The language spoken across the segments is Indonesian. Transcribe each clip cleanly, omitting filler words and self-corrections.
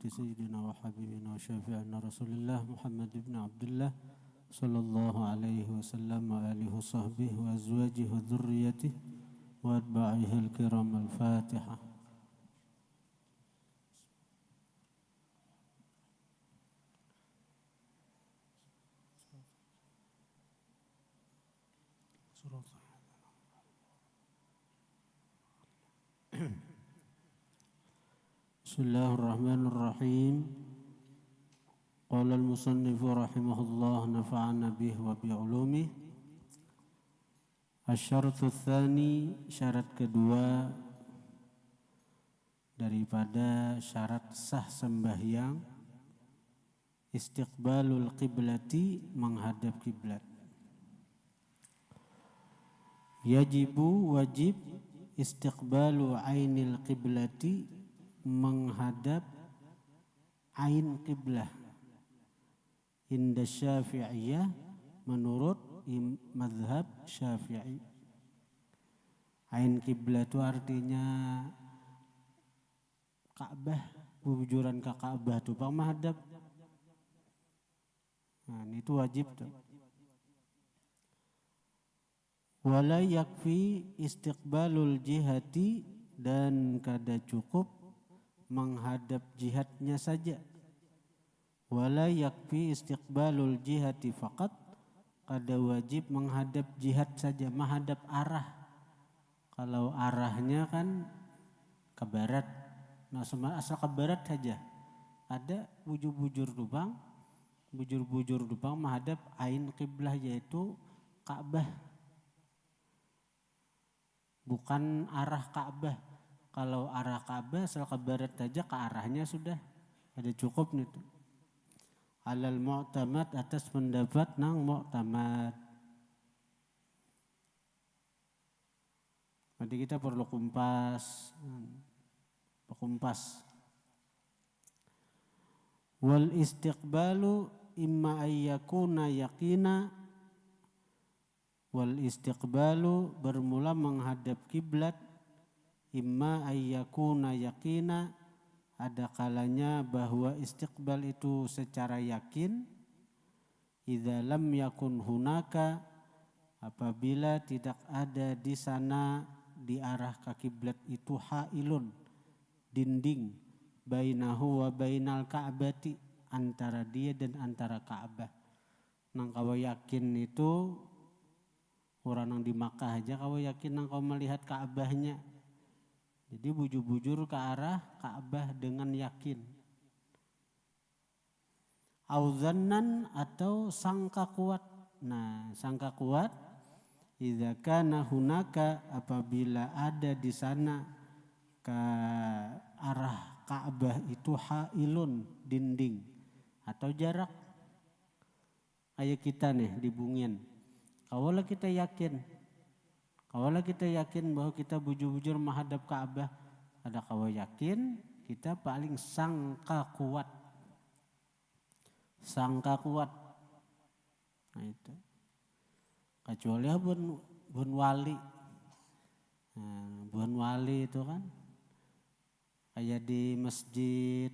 سيدنا وحبيبنا وشافعنا رسول الله محمد بن عبد الله صلى الله عليه وسلم وآله وصحبه وأزواجه وذريته وأتباعه الكرام. الفاتحة. Bismillahirrahmanirrahim. Qala al-musannif rahimahullah nafa'ana bih wa bi'ulumih. Asy-syartu tsani, syarat kedua daripada syarat sah sembahyang, istiqbalul qiblati, menghadap kiblat. Yajibu, wajib, istiqbalu ainil qiblati, menghadap ain qiblah. Inda Syafi'iyah, menurut mazhab Syafi'i. Ain qiblah itu artinya Ka'bah, bujuran ke Ka'bah itu bang menghadap. Nah, itu wajib tuh. Wala yakfi istiqbalul jihati, dan kada cukup menghadap jihadnya saja. Wala yakfi istiqbalul jihati faqat, kada wajib menghadap jihad saja, menghadap arah. Kalau arahnya kan ke barat, nah asal ke barat saja. Ada bujur-bujur dubang menghadap ain qiblah, yaitu Ka'bah. Bukan arah Ka'bah. Kalau arah Ka'bah asal ke barat saja, ke arahnya sudah ada cukup nih tuh. Alal mu'tamad, atas pendapat nang mu'tamad. Jadi kita perlu kumpas. Wal istiqbalu imma ayyakuna yaqina. Wal istiqbalu, bermula menghadap kiblat, imma ayyakuna yaqina, ada kalanya bahwa istiqbal itu secara yakin. Idza lam yakun hunaka, apabila tidak ada di sana di arah ke kiblat itu hailun, dinding, bainahu wa bainal ka'bati, antara dia dan antara Ka'bah. Nang kau yakin itu orang yang di Makkah aja kau yakin nang kau melihat Ka'bahnya. Jadi bujur-bujur ke arah Ka'bah dengan yakin. Auzannan, atau sangka kuat. Nah, sangka kuat, idza kana hunaka, apabila ada di sana ke arah Ka'bah itu hailun, dinding atau jarak. Kayak kita nih di Bungin. Kalau kita yakin bahwa kita bujur-bujur menghadap Ka'bah, ada kau yakin, kita paling sangka kuat. Nah itu. Kecuali bun wali. Nah, bun wali itu kan kayak di masjid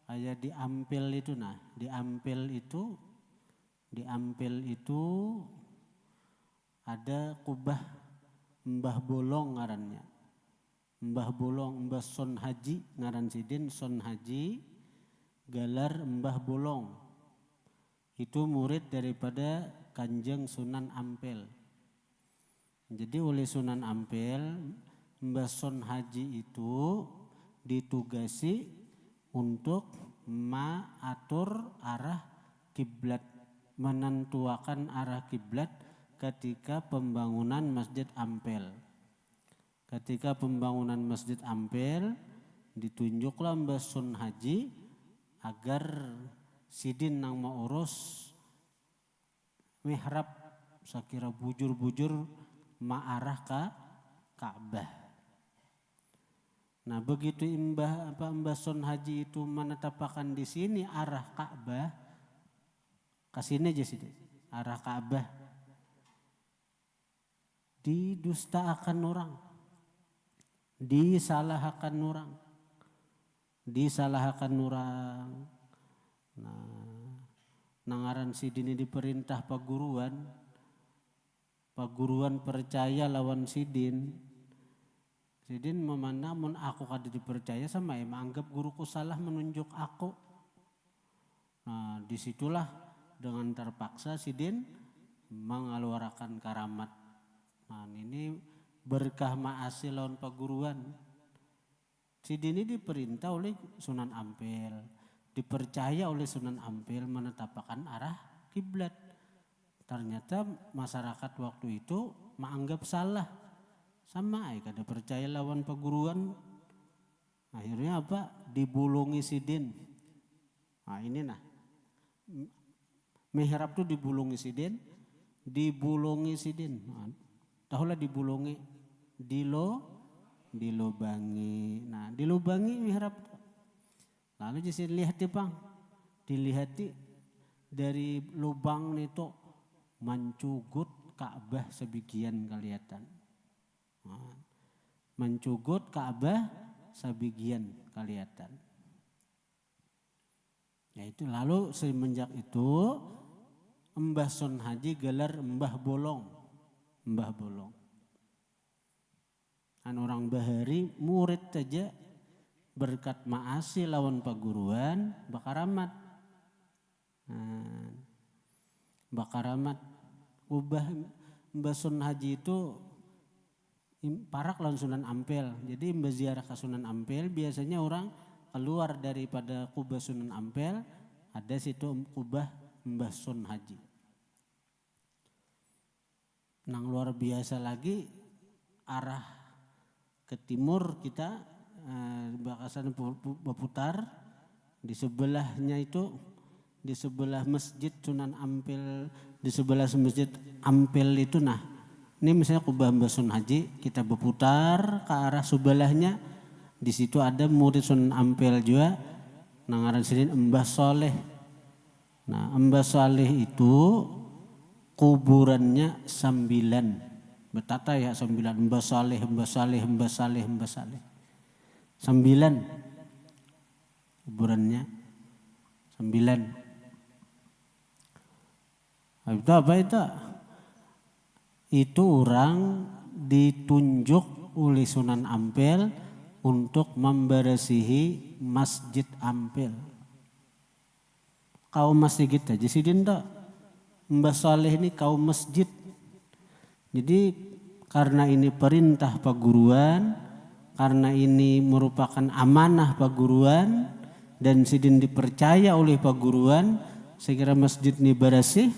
kayak di Ampel itu. Nah, di Ampel itu ada kubah Mbah Bolong ngarannya. Mbah Bolong, Mbah Son Haji ngaran sidin, Son Haji gelar Mbah Bolong. Itu murid daripada Kanjeng Sunan Ampel. Jadi oleh Sunan Ampel, Mbah Son Haji itu ditugasi untuk mengatur arah kiblat, menentukan arah kiblat ketika pembangunan Masjid Ampel. Ketika pembangunan Masjid Ampel, ditunjuklah Mbah Son Haji agar sidin nang mau urus mihrab sakira bujur-bujur ma'arah ke Ka'bah. Nah, begitu Mbah Son Haji itu menetapkan di sini arah Ka'bah, ke sini aja sih arah Ka'bah, didustakan orang, disalahkan orang. disalahkan orang. Nah, nangaran sidin ini diperintah paguruan percaya lawan sidin memandang mun aku kada dipercaya sama anggap guruku salah menunjuk aku. Nah, disitulah dengan terpaksa sidin mengeluarkan karamat. Nah, ini berkah maasi lawan paguruan. Sidin ini diperintah oleh Sunan Ampel, dipercaya oleh Sunan Ampel menetapkan arah kiblat. Ternyata masyarakat waktu itu menganggap salah. Sama kada percaya lawan paguruan. Akhirnya apa? Dibulungi sidin. Nah, ini nah. Mihrab tuh dibulungi sidin. Nah, tahulah dibulungi. Dilubangi. Nah, dilubangi mihrab. Lalu jadi lihat Bang. Dilihati dari lubang itu mencugut Ka'bah sebagian kelihatan. Nah, mencugut Ka'bah sebagian kelihatan. Yaitu lalu semenjak itu Mbah Sun Haji gelar Mbah Bolong. Mbah Bolong. Orang Bahari murid saja berkat maasi lawan paguruan bakaramat. Nah, bakaramat ubah Mbah Sun Haji itu parak lawan Sunan Ampel. Jadi mbah ziarah ke Sunan Ampel biasanya orang keluar daripada kubah Sunan Ampel ada situ kubah Mbah Sun Haji. Nang luar biasa lagi arah ke timur kita bakasan berputar di sebelahnya itu di sebelah masjid Sunan Ampel, di sebelah masjid Ampel itu nah ini misalnya kubah Mbah Sun Haji kita berputar ke arah sebelahnya di situ ada murid Sunan Ampel juga nangaran sini Mbah Soleh. Nah Mbah Soleh itu kuburannya 9 betata ya 9 Mbah Saleh 9 kuburannya 9. Itu apa itu? Itu orang ditunjuk oleh Sunan Ampel untuk membersihi Masjid Ampel. Kaum masjid aja sih dinda. Mbah Saleh ini kaum masjid. Jadi karena ini perintah paguruan, karena ini merupakan amanah paguruan dan sidin dipercaya oleh paguruan, saya kira masjid ini bersih,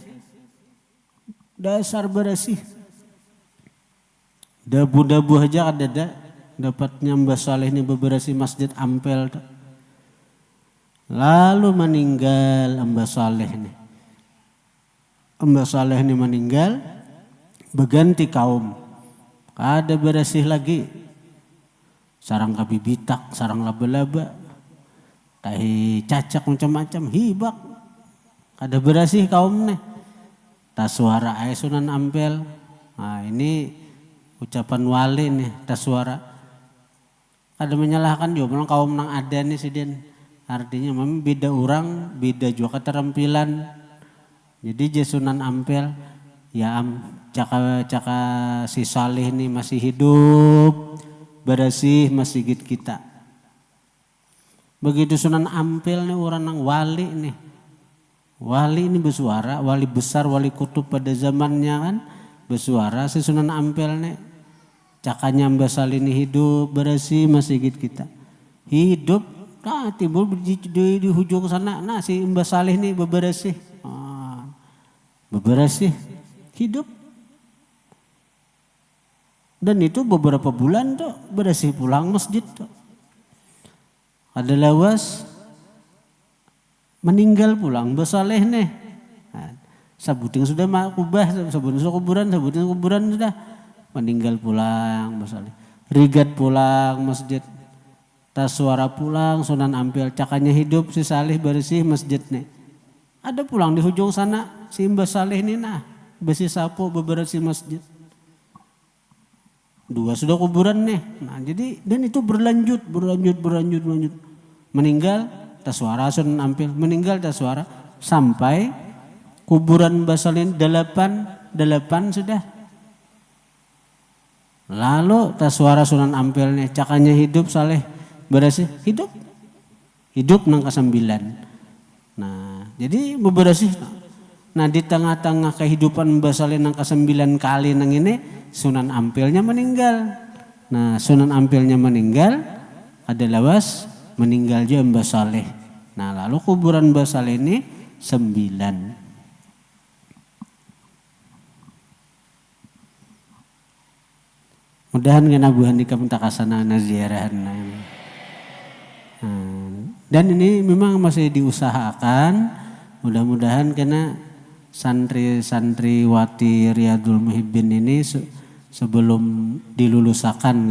dasar bersih. Dabu-dabu aja ada dapatnya Mbah Saleh ini bebersih Masjid Ampel. Lalu meninggal Mbah Saleh ini. Mbah Saleh ini meninggal. Berganti kaum, ada bersih lagi, sarang kabibitak, sarang laba-laba, tahi cacak macam-macam, hibak, ada bersih kaum nih, tas suara ayah Sunan Ampel, nah ini ucapan wali nih, tas suara, ada menyalahkan juga, kaum nang ada nih sidin, artinya memang beda orang, beda juga keterampilan, jadi Sunan Ampel, ya caka si Saleh ini masih hidup, bersih masjid kita. Begitu Sunan Ampel nih orang nang wali nih. Wali ini bersuara, wali besar, wali kutub pada zamannya kan bersuara si Sunan Ampel nih. Cakanya Mbah Saleh ini hidup, bersih masjid kita. Hidup, nah timbul di hujung sana, nah si Mbah Saleh ini bebersih. Bebersih, hidup. Dan itu beberapa bulan tuh bersih pulang masjid tuh. Ada lawas meninggal pulang Mbah Saleh nih. Nah, sabuting sudah kubah, sabuting kuburan sudah meninggal pulang Mbah Saleh. Rigat pulang masjid. Tas suara pulang Sunan Ampel cakanya hidup si Saleh bersih masjid nih. Ada pulang di ujung sana si Mbah Saleh ini nah bersih sapu bebersih masjid. 2 sudah kuburan nih. Nah jadi dan itu berlanjut. meninggal tas suara Sunan Ampel, meninggal tas suara sampai kuburan Basalin 8 sudah. Lalu tas suara Sunan Ampelnya cakanya hidup saleh berasih hidup nang ke-9. Nah, jadi beberasih. Nah, di tengah-tengah kehidupan Basalin nang ke-9 kali nang ini Sunan Ampelnya meninggal. Nah, Sunan Ampelnya meninggal, ada lawas meninggal juga Mbah Saleh. Nah, lalu kuburan Mbah Saleh ini 9. Mudahan kena buhan dika mentakasana ziarahan. Dan ini memang masih diusahakan. Mudah-mudahan kena santri-santriwati Riyadul Muhibbin ini sebelum dilulusakan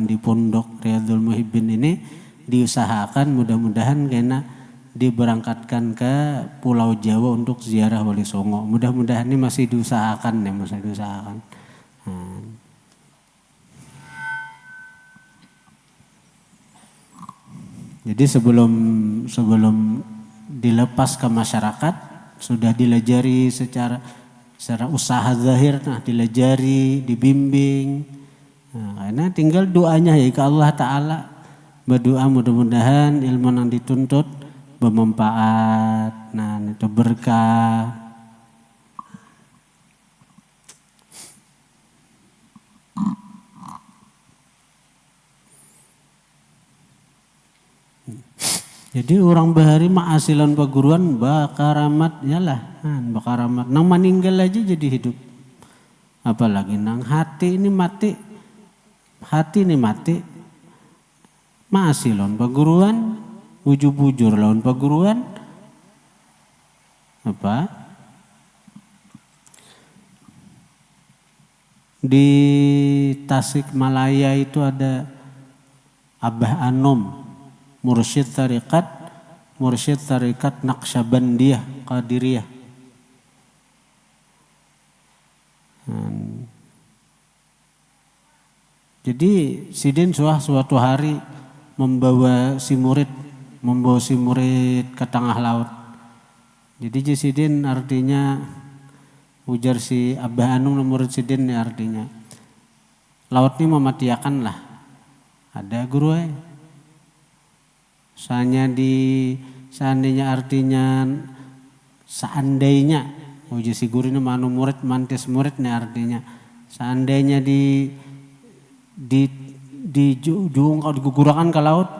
di pondok Riyadul Muhibbin ini diusahakan mudah-mudahan kena diberangkatkan ke Pulau Jawa untuk ziarah Wali Songo. Mudah-mudahan ini masih diusahakan ya, masih diusahakan. Jadi sebelum dilepas ke masyarakat sudah dilajari secara usaha zahir, nah dilajari, dibimbing. Nah, karena tinggal doanya ya ke Allah Ta'ala. Berdoa mudah-mudahan ilmu yang dituntut bermanfaat, nah itu berkah. Jadi orang bahari ma'asilan paguruan bakaramat yalah, bakaramat. Nang meninggal aja jadi hidup. Apalagi nang hati ini mati. Hati ini mati. Ma'asilon paguruan, bujur-bujur lawan paguruan. Apa? Di Tasikmalaya itu ada Abah Anom. Mursyid tarikat Naqsyabandiyah Qadiriyah. Jadi Sidin suatu hari membawa si murid ke tengah laut. Jadi Sidin artinya ujar si Abah Anung murid Sidin artinya laut ini mematiakan lah. Ada guru seandainya artinya seandainya uji si guru ini manu murid mantis murid nih artinya seandainya di jung kalau digugurakan ke laut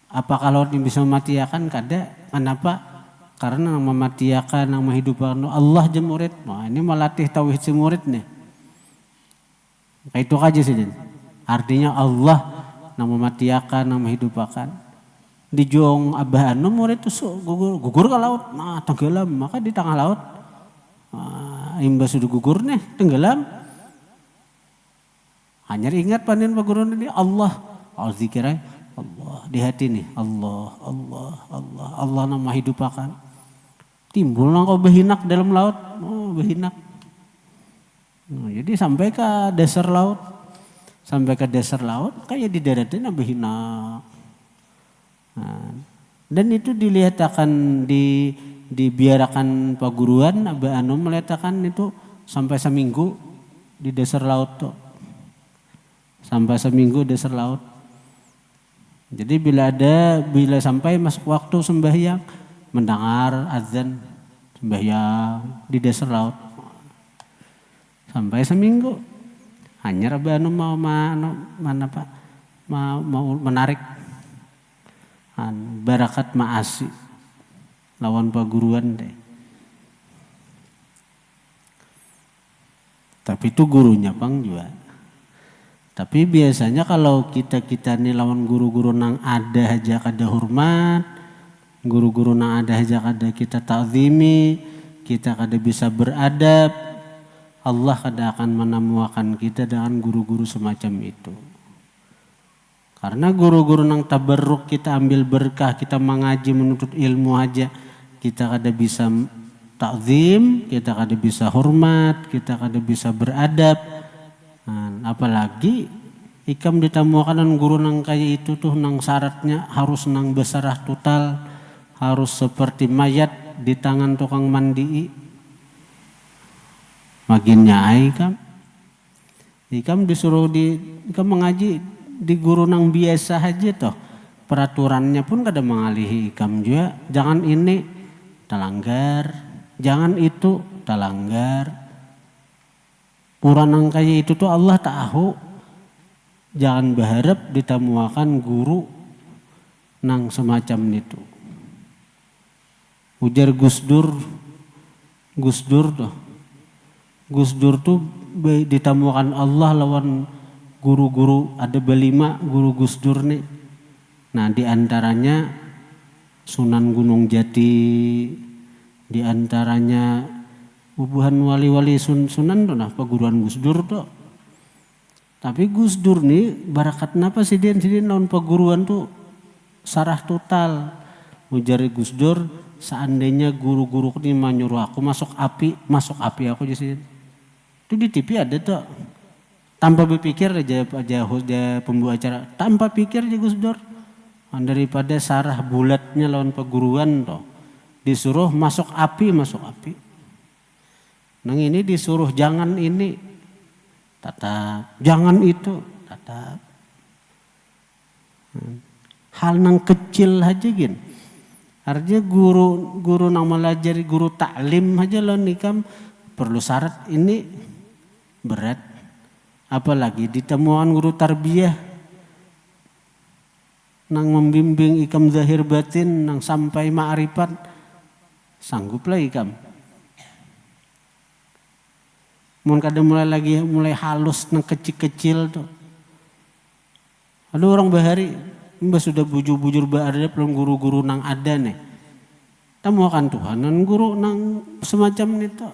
apakah laut ini bisa mematiakan? Kada. Kenapa? Karena yang mematiakan yang menghidupkan Allah je murid. Nah, ini melatih tauhid si murid nih. Kayak itu aja sih. Artinya Allah yang mematiakan, yang menghidupkan. Di jong Abah Anu murid itu gugur ke laut, nah tenggelam. Maka di tengah laut, imbas sudah gugur nih, tenggelam. Hanya ingat panen pagurun ini Allah. Al-zikirnya Allah. Di hati nih, Allah yang menghidupkan. Timbul kau behinak dalam laut, behinak. Nah, jadi sampai ke dasar laut. Kayak di daratnya behinak. Nah, dan itu dilihatkan dibiarkan paguruan Abah Anu meletakkan itu sampai seminggu di dasar laut tuh. Sampai seminggu dasar laut. Jadi bila sampai masuk waktu sembahyang mendengar azan sembahyang di dasar laut. Sampai seminggu. Hanya Abah Anu mau menarik barakat ma'asi lawan paguruan deh. Tapi itu gurunya Bang juga. Tapi biasanya kalau kita nih lawan guru-guru nang ada aja kada hormat, guru-guru nang ada aja kada kita ta'zimi, kita kada bisa beradab, Allah kada akan menemukan kita dengan guru-guru semacam itu. Karena guru-guru nang tabarruk kita ambil berkah, kita mengaji menuntut ilmu aja, kita kada bisa ta'zim, kita kada bisa hormat, kita kada bisa beradab. Nah, apalagi Ikam ditamuakan guru nang kayak itu tuh nang syaratnya harus nang besarah total, harus seperti mayat di tangan tukang mandi. Maginnya ikam. Ikam disuruh ikam mengaji di guru nang biasa aja toh. Peraturannya pun kada mengalihi ikam juga. Jangan ini talanggar, jangan itu talanggar. Pura nang kayak itu tuh Allah tahu. Jangan berharap ditamuakan guru nang semacam itu. Ujar Gus Dur tuh ditamuakan Allah lawan guru-guru, ada berlima guru Gus Dur nih. Nah diantaranya Sunan Gunung Jati, diantaranya bubuhan wali-wali sunan tuh nah peguruan Gus Dur tuh. Tapi Gus Dur nih barakat napa sih dia naon peguruan tuh sarah total. Ujar Gus Dur, seandainya guru-guru ini menyuruh aku masuk api aku jadi. Itu di TV ada tuh. Tanpa berpikir aja pembawa acara, tanpa pikir aja Gus Dur. Daripada sarah bulatnya lawan peguruan tuh. Disuruh masuk api. Nang ini disuruh jangan ini. Tatap, jangan itu, tatap. Hal nang kecil aja gin. Artinya guru nang melajari guru taklim aja loh nikam perlu syarat ini berat. Apalagi ditemuan guru tarbiyah nang membimbing ikam zahir batin nang sampai ma'rifat sangguplah ikam. Mun kada mulai halus nang kecil-kecil tuh. Ada orang bahari mbak sudah bujur-bujur ada belum guru-guru nang ada nih. Tamu akan Tuhan dan guru nang semacam itu.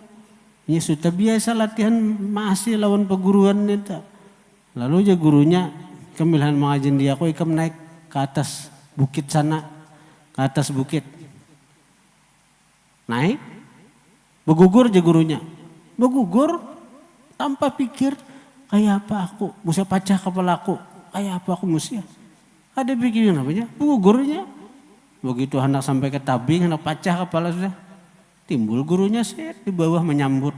Ini sudah biasa latihan masih lawan peguruan itu. Lalu aja gurunya kemilihan mengajin dia aku ikam naik ke atas bukit sana, ke atas bukit. Naik, begugur aja gurunya. Begugur tanpa pikir kayak apa aku, musia pacah kepala aku, kayak apa aku musia. Ada pikiran apanya? Gurnya. Begitu anak sampai ke tabing, anak pacah kepala sudah. Timbul gurunya di bawah menyambut.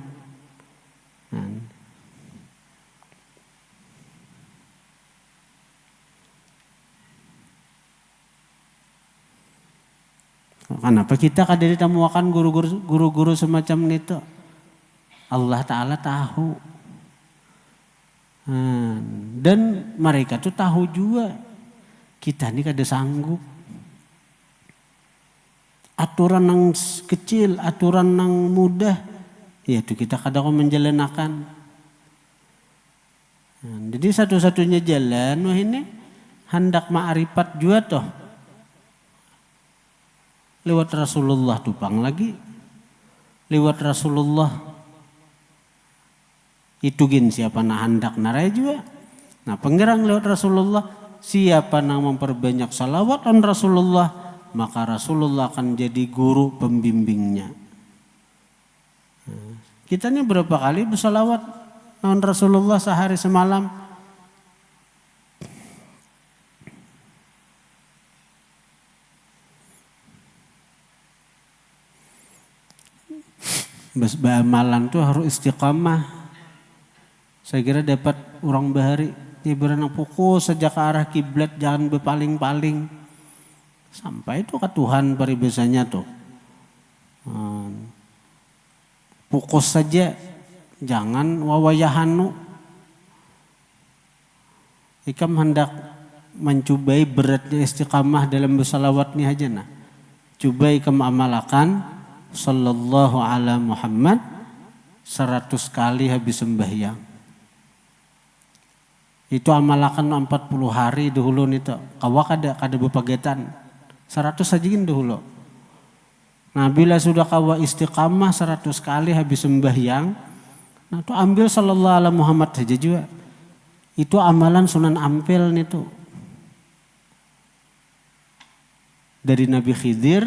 Kenapa kita kada ditemukan guru-guru semacam itu? Allah Ta'ala tahu. Dan mereka tuh tahu juga. Kita ini kada sanggup. Aturan yang kecil, aturan yang mudah. Yaitu kita kadang menjalanakan. Jadi satu-satunya jalan wah ini hendak ma'rifat juga toh. Lewat Rasulullah tupang lagi. Lewat Rasulullah. Itu gin siapa nak hendak narai juga. Nah penggerang lewat Rasulullah. Siapa nak memperbanyak salawat on Rasulullah. Maka Rasulullah akan jadi guru pembimbingnya. Kita ini berapa kali bersalawat on Rasulullah sehari semalam. Amalan tuh harus istiqamah. Saya kira dapat orang bahari ibaratnya pukul sejak ke arah kiblat jangan berpaling-paling sampai itu ke Tuhan paribasanya tuh. Pukul saja jangan wawayahanu. Ikam hendak mencobai beratnya istiqamah dalam bersalawat nih aja nah. Coba ikam amalakan sallallahu ala Muhammad 100 kali habis sembahyang. Itu amalakan 40 hari dahulu nih tuh. Kawa kada bepagetan. 100 sajiin dahulu. Nah bila sudah kawa istiqamah 100 kali habis sembahyang. Nah itu ambil sallallahu ala Muhammad saja juga. Itu amalan Sunan Ampel nih tuh. Dari Nabi Khidir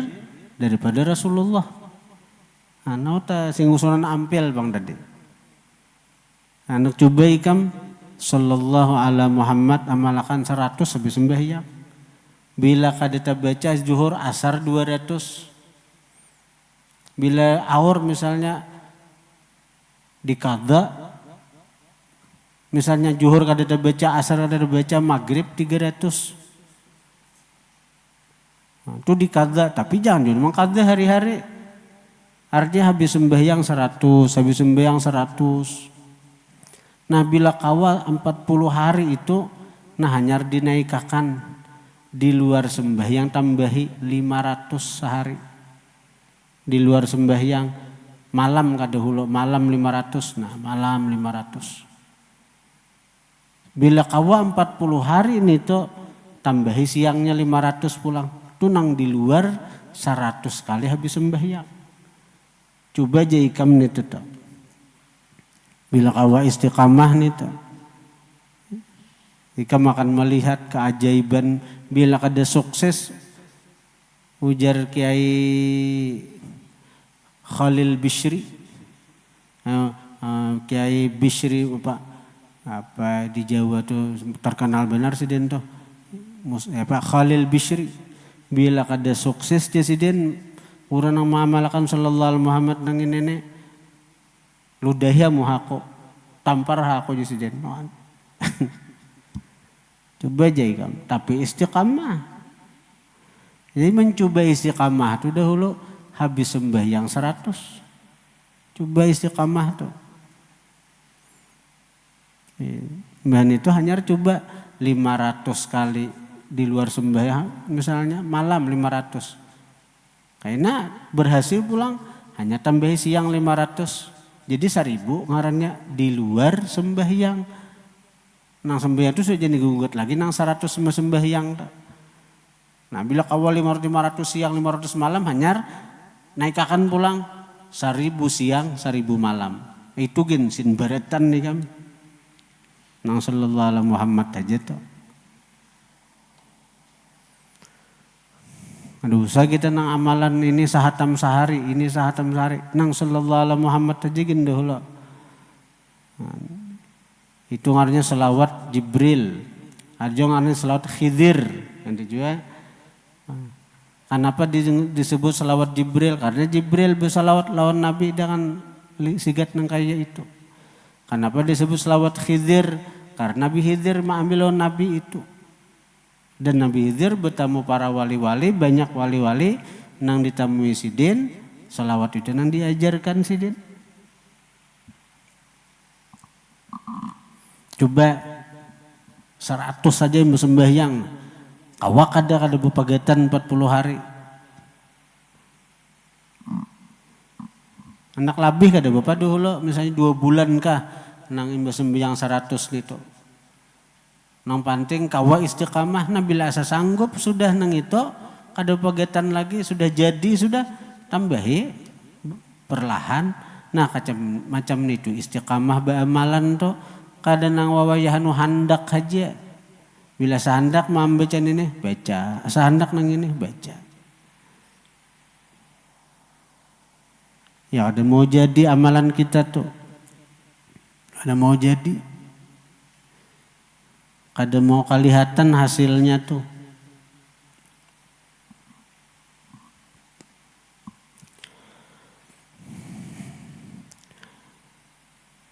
daripada Rasulullah. Nah ta sing Sunan Ampel bang tadi. Anak coba ikam sallallahu ala Muhammad amalakan 100 habis sembahyang. Bila kadeta baca zuhur asar 200. Bila aur misalnya dikada, misalnya zuhur kadeta baca, asar kadeta baca, maghrib 300. Nah, itu dikada, tapi jangan mengkada hari-hari. Artinya habis sembahyang 100, habis sembahyang 100. Nah bila kawal 40 hari itu, nah hanya dinaikkan di luar sembahyang tambahi 500 sehari. Di luar sembahyang malam kadahulu, malam 500, nah malam 500. Bila kawal 40 hari ini tuh tambahi siangnya 500 pulang. Tunang di luar 100 kali habis sembahyang. Coba aja ikam nih tuh. Bila kawa istiqamah nih tuh. Ikam akan melihat keajaiban bila kada sukses. Ujar Kiai Khalil Bishri. Kiai Bishri apa di Jawa tuh terkenal benar sih den tuh. Khalil Bishri. Bila kada sukses dia sih den. Urang nang mamalakan sallallahu alaihi Muhammad nang ini ludahya muhako tampar hako jusiden. Coba aja ikam, tapi istiqamah. Jadi mencoba istiqamah itu dahulu habis sembahyang 100. Coba istiqamah tuh. Dan itu hanya coba 500 kali di luar sembahyang, misalnya malam 500. Karena berhasil pulang hanya tambahi siang 500. Jadi 1000 ngarannya di luar sembahyang. Nang sembahyang itu sudah digugat lagi nang 100 sembahyang. Nah bila kawal 500 siang 500 malam hanya naikakan pulang 1000 siang 1000 malam. Itu gin sin baretan nih kami. Nang sallallahu alaihi Muhammad aja tuh. Aduh, usah kita nang amalan ini sahatam sehari, ini sahatam sehari. Nang sallallahu alaihi Muhammad aja gin dahulu. Itu artinya selawat Jibril. Ada artinya selawat Khidir. Nanti juga. Kenapa disebut selawat Jibril? Karena Jibril bersalawat lawan Nabi dengan sigat nang kaya itu. Kenapa disebut selawat Khidir? Karena Nabi Khidir mengambil lawan Nabi itu. Dan Nabi Khidir bertemu para wali-wali, banyak wali-wali nang ditemui sidin, salawat itu nang diajarkan sidin. Coba 100 saja yang bersembahyang, awak kada bepagatan 40 hari. Anak labih kada bapak dulu, misalnya 2 bulan kah nang imbas sembahyang 100 itu. Nang penting kawa istiqamah, nah bila asa sanggup sudah nang itu kada pagatan lagi, sudah jadi sudah tambahi perlahan. Nah macam itu istiqamah beamalan tuh kada nang wawayahanu handak aja. Bila sahandak mau baca ini baca, sahandak nang ini baca. Ya ada mau jadi amalan kita tuh, ada mau jadi. Kada mau kelihatan hasilnya tuh.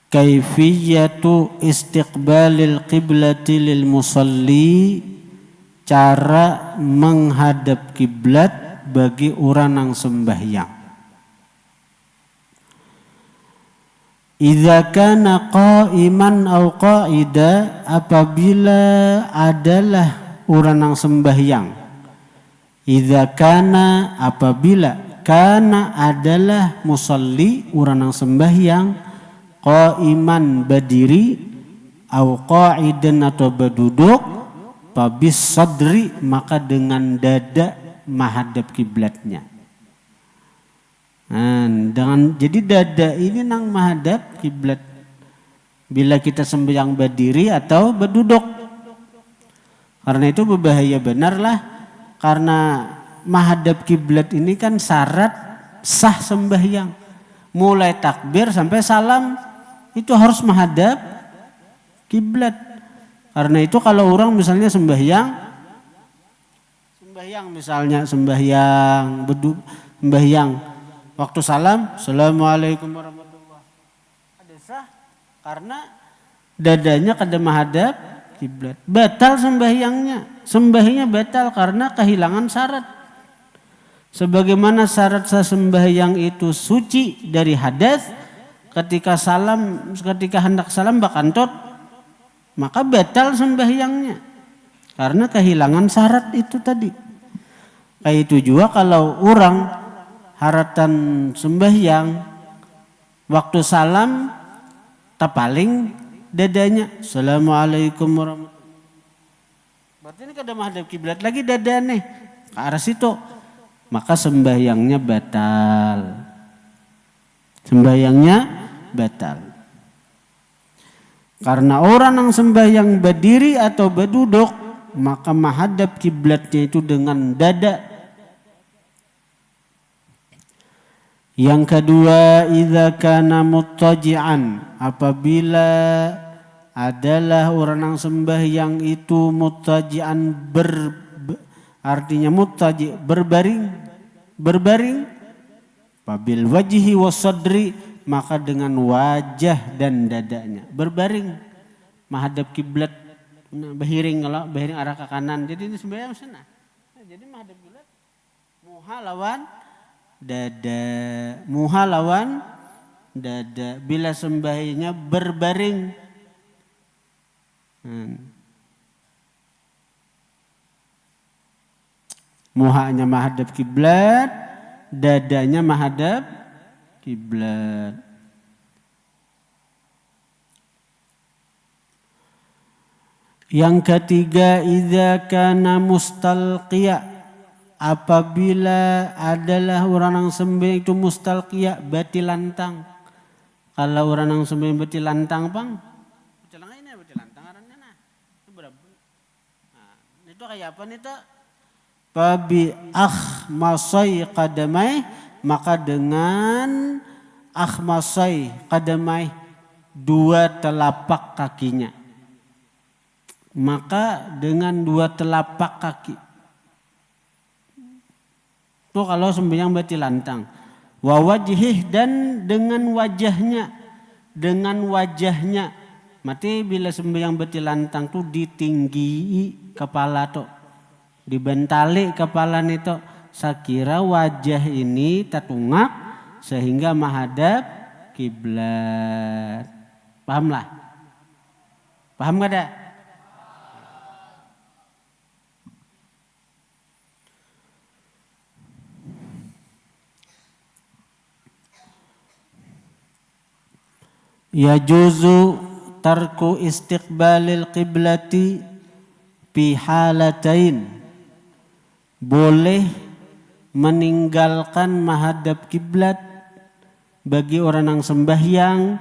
Kaifiyatu istiqbalil qiblati lil musalli, cara menghadap kiblat bagi orang yang sembahyang. Idza kana qa'iman au qa'ida, apabila adalah orang yang sembahyang. Idza kana, apabila kana adalah musalli orang yang sembahyang, qa'iman berdiri au qa'idan atau berduduk, fabis sadri, maka dengan dada menghadap kiblatnya. Nah, jadi dada ini nang menghadap kiblat bila kita sembahyang berdiri atau berduduk. Karena itu berbahaya benarlah, karena menghadap kiblat ini kan syarat sah sembahyang. Mulai takbir sampai salam itu harus menghadap kiblat. Karena itu kalau orang misalnya sembahyang misalnya sembahyang waktu salam, Assalamualaikum warahmatullahi wabarakatuh. Ada sah karena dadanya kada menghadap kiblat. Batal sembahyangnya batal karena kehilangan syarat. Sebagaimana syarat sembahyang itu suci dari hadas, ketika hendak salam bakantot, maka batal sembahyangnya karena kehilangan syarat itu tadi. Kayak itu juga kalau orang haratan sembahyang waktu salam tapaling dadanya Assalamualaikum warahmatullahi wabarakatuh. Berarti ini kada menghadap kiblat lagi dadane ke arah situ. Maka sembahyangnya batal. Karena orang yang sembahyang berdiri atau berduduk, maka menghadap kiblatnya itu dengan dada. Yang kedua, idza kana muttaji'an, apabila adalah orang yang sembahyang itu muttaji'an artinya muttaji' berbaring Wabil wajhi wasadri, maka dengan wajah dan dadanya berbaring menghadap kiblat, bahiring arah ke kanan. Jadi ini sembahyang sana. Jadi menghadap kiblat muha lawan dada bila sembahyangnya berbaring. Muhanya menghadap kiblat, dadanya menghadap kiblat. Yang ketiga, idza kana mustalqiya, apabila adalah orang yang sembahyang itu mustalqiya, bati lantang. Kalau orang yang sembahyang bati lantang, bang, bati lantang arahnya nah. Itu kayak apa nih tak? Babi akhmasai qadamai, maka dengan akhmasai qadamai, dua telapak kakinya. Maka dengan dua telapak kaki. Itu kalau sembahyang bati lantang. Wa wajhih, dan dengan wajahnya. Mati bila sembahyang bati lantang tuh ditinggi kepala tuh. Dibentali kepala itu, sakira wajah ini tatungak sehingga menghadap kiblat. Pahamlah? Paham gak ada? Yajuzu tarku istiqbalil qiblati fi halatain. Boleh meninggalkan menghadap kiblat bagi orang yang sembahyang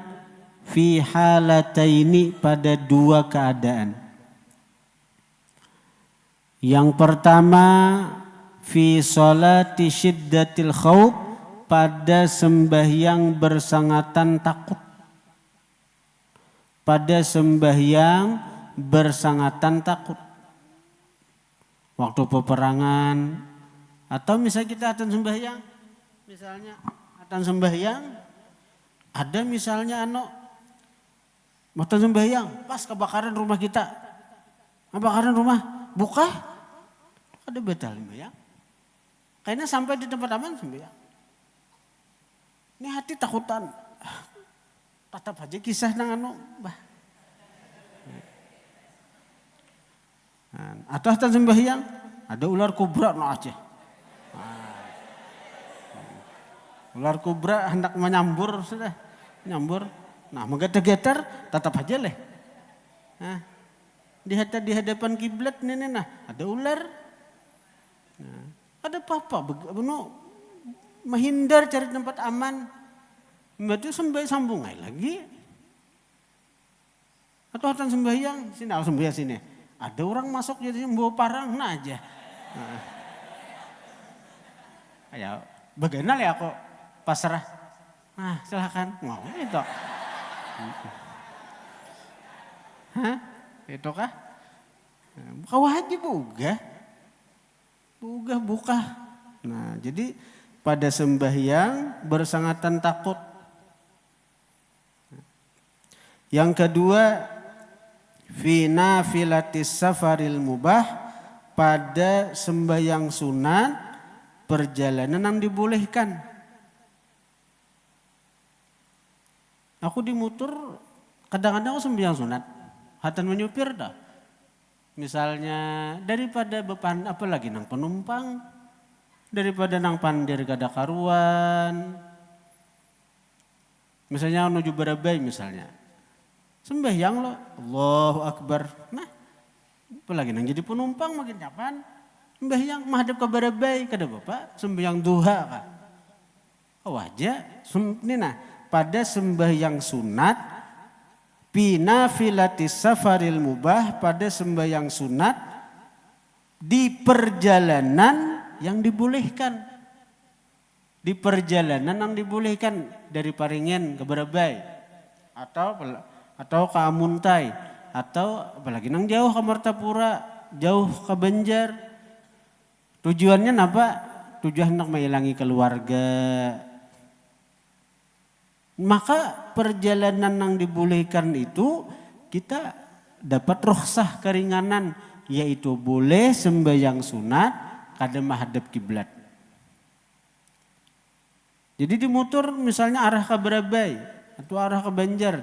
fi halataini, pada dua keadaan. Yang pertama, fi sholati syiddatil khawf, pada sembahyang bersangatan takut. Pada sembahyang bersangatan takut. Waktu peperangan, atau misalnya kita akan sembahyang, ada misalnya sembahyang pas kebakaran rumah kita, buka, ada batal sembahyang. Kayaknya sampai di tempat aman sembahyang. Ini hati takutan, tetap aja kisah nang atau atas sembahyang ada ular kobra aja. Ular kobra hendak menyambur sudah, nyambur. Nah, menggetar-getar tetap aja leh. Nah, di hadapan kiblat ini nah ada ular. Nah, ada apa-apa menghindar cari tempat aman. Berarti sambung lagi. Atau atas sembahyang sini. Ada orang masuk jadi membawa parang, nah aja. Nah. Ayo, bagaimana ya kok pasrah? Nah, silakan. Mau itu. Hah? Itu kah? Buka wajib buka. Nah, jadi pada sembahyang bersangatan takut. Yang kedua, fi nafilatis safaril mubah, pada sembahyang sunat perjalanan yang dibolehkan. Aku di motor kadang-kadang aku sembahyang sunat, hatan menyupir dah. Misalnya daripada bepan apalagi nang penumpang, daripada nang pandir kada karuan. Misalnya menuju Barabai misalnya. Sembahyang lo, Allahu Akbar. Nah, apalagi nang jadi penumpang makin nyaman. Sembahyang menghadap ke Barabai, kada bapak sembahyang duha kah? Wajah, nah pada sembahyang sunat, pina filatis safaril mubah, pada sembahyang sunat di perjalanan yang dibolehkan. Di perjalanan yang dibolehkan dari Paringin ke Barabai atau ke Amuntai atau apalagi nang jauh ke Martapura, jauh ke Banjar. Tujuannya apa? Tujuan nak menghilangi keluarga. Maka perjalanan yang dibolehkan itu kita dapat rukhsah keringanan, yaitu boleh sembahyang sunat kada menghadap kiblat. Jadi di motor misalnya arah ke Barabai atau arah ke Banjar,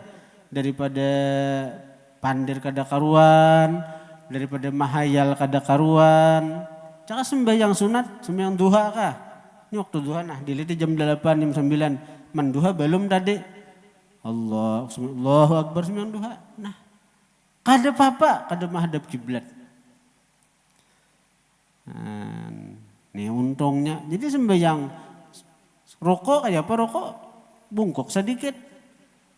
daripada pandir kada karuan, daripada mahayal kada karuan, caka sembahyang sunat, sembahyang duha kah? Ini waktu duha nah, diliti jam 8, jam 9. Menduha belum tadi. Allahu Akbar sembahyang duha. Nah, kada apa-apa, kada menghadap kiblat. Nah, nih untungnya. Jadi sembahyang rokok kayak apa rokok? Bungkuk sedikit.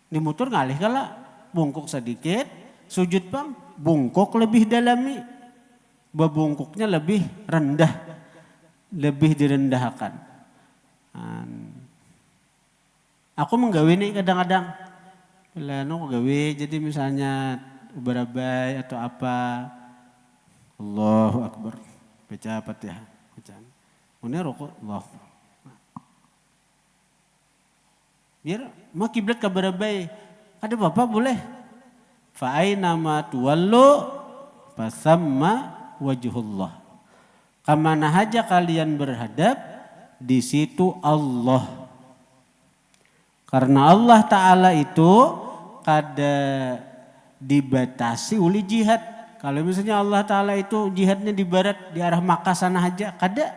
Di motor ngalih kala, bungkuk sedikit, sujud bang, bungkuk lebih dalami. Bebungkuknya lebih rendah, lebih direndahkan. Aku menggawe nih kadang-kadang, aku gawe jadi misalnya Barabai atau apa, Allahu Akbar, baca Fatihah, bacaan. Ini rokok, Allah. Biar mau kiblat ke Barabai, ada bapak boleh. Fa'aina ma tuwallu fasamma wajhullah. Kamana haja kalian berhadap, di situ Allah. Karena Allah Ta'ala itu kada dibatasi oleh jihad. Kalau misalnya Allah Ta'ala itu jihadnya di barat, di arah Makkah sana aja, kada.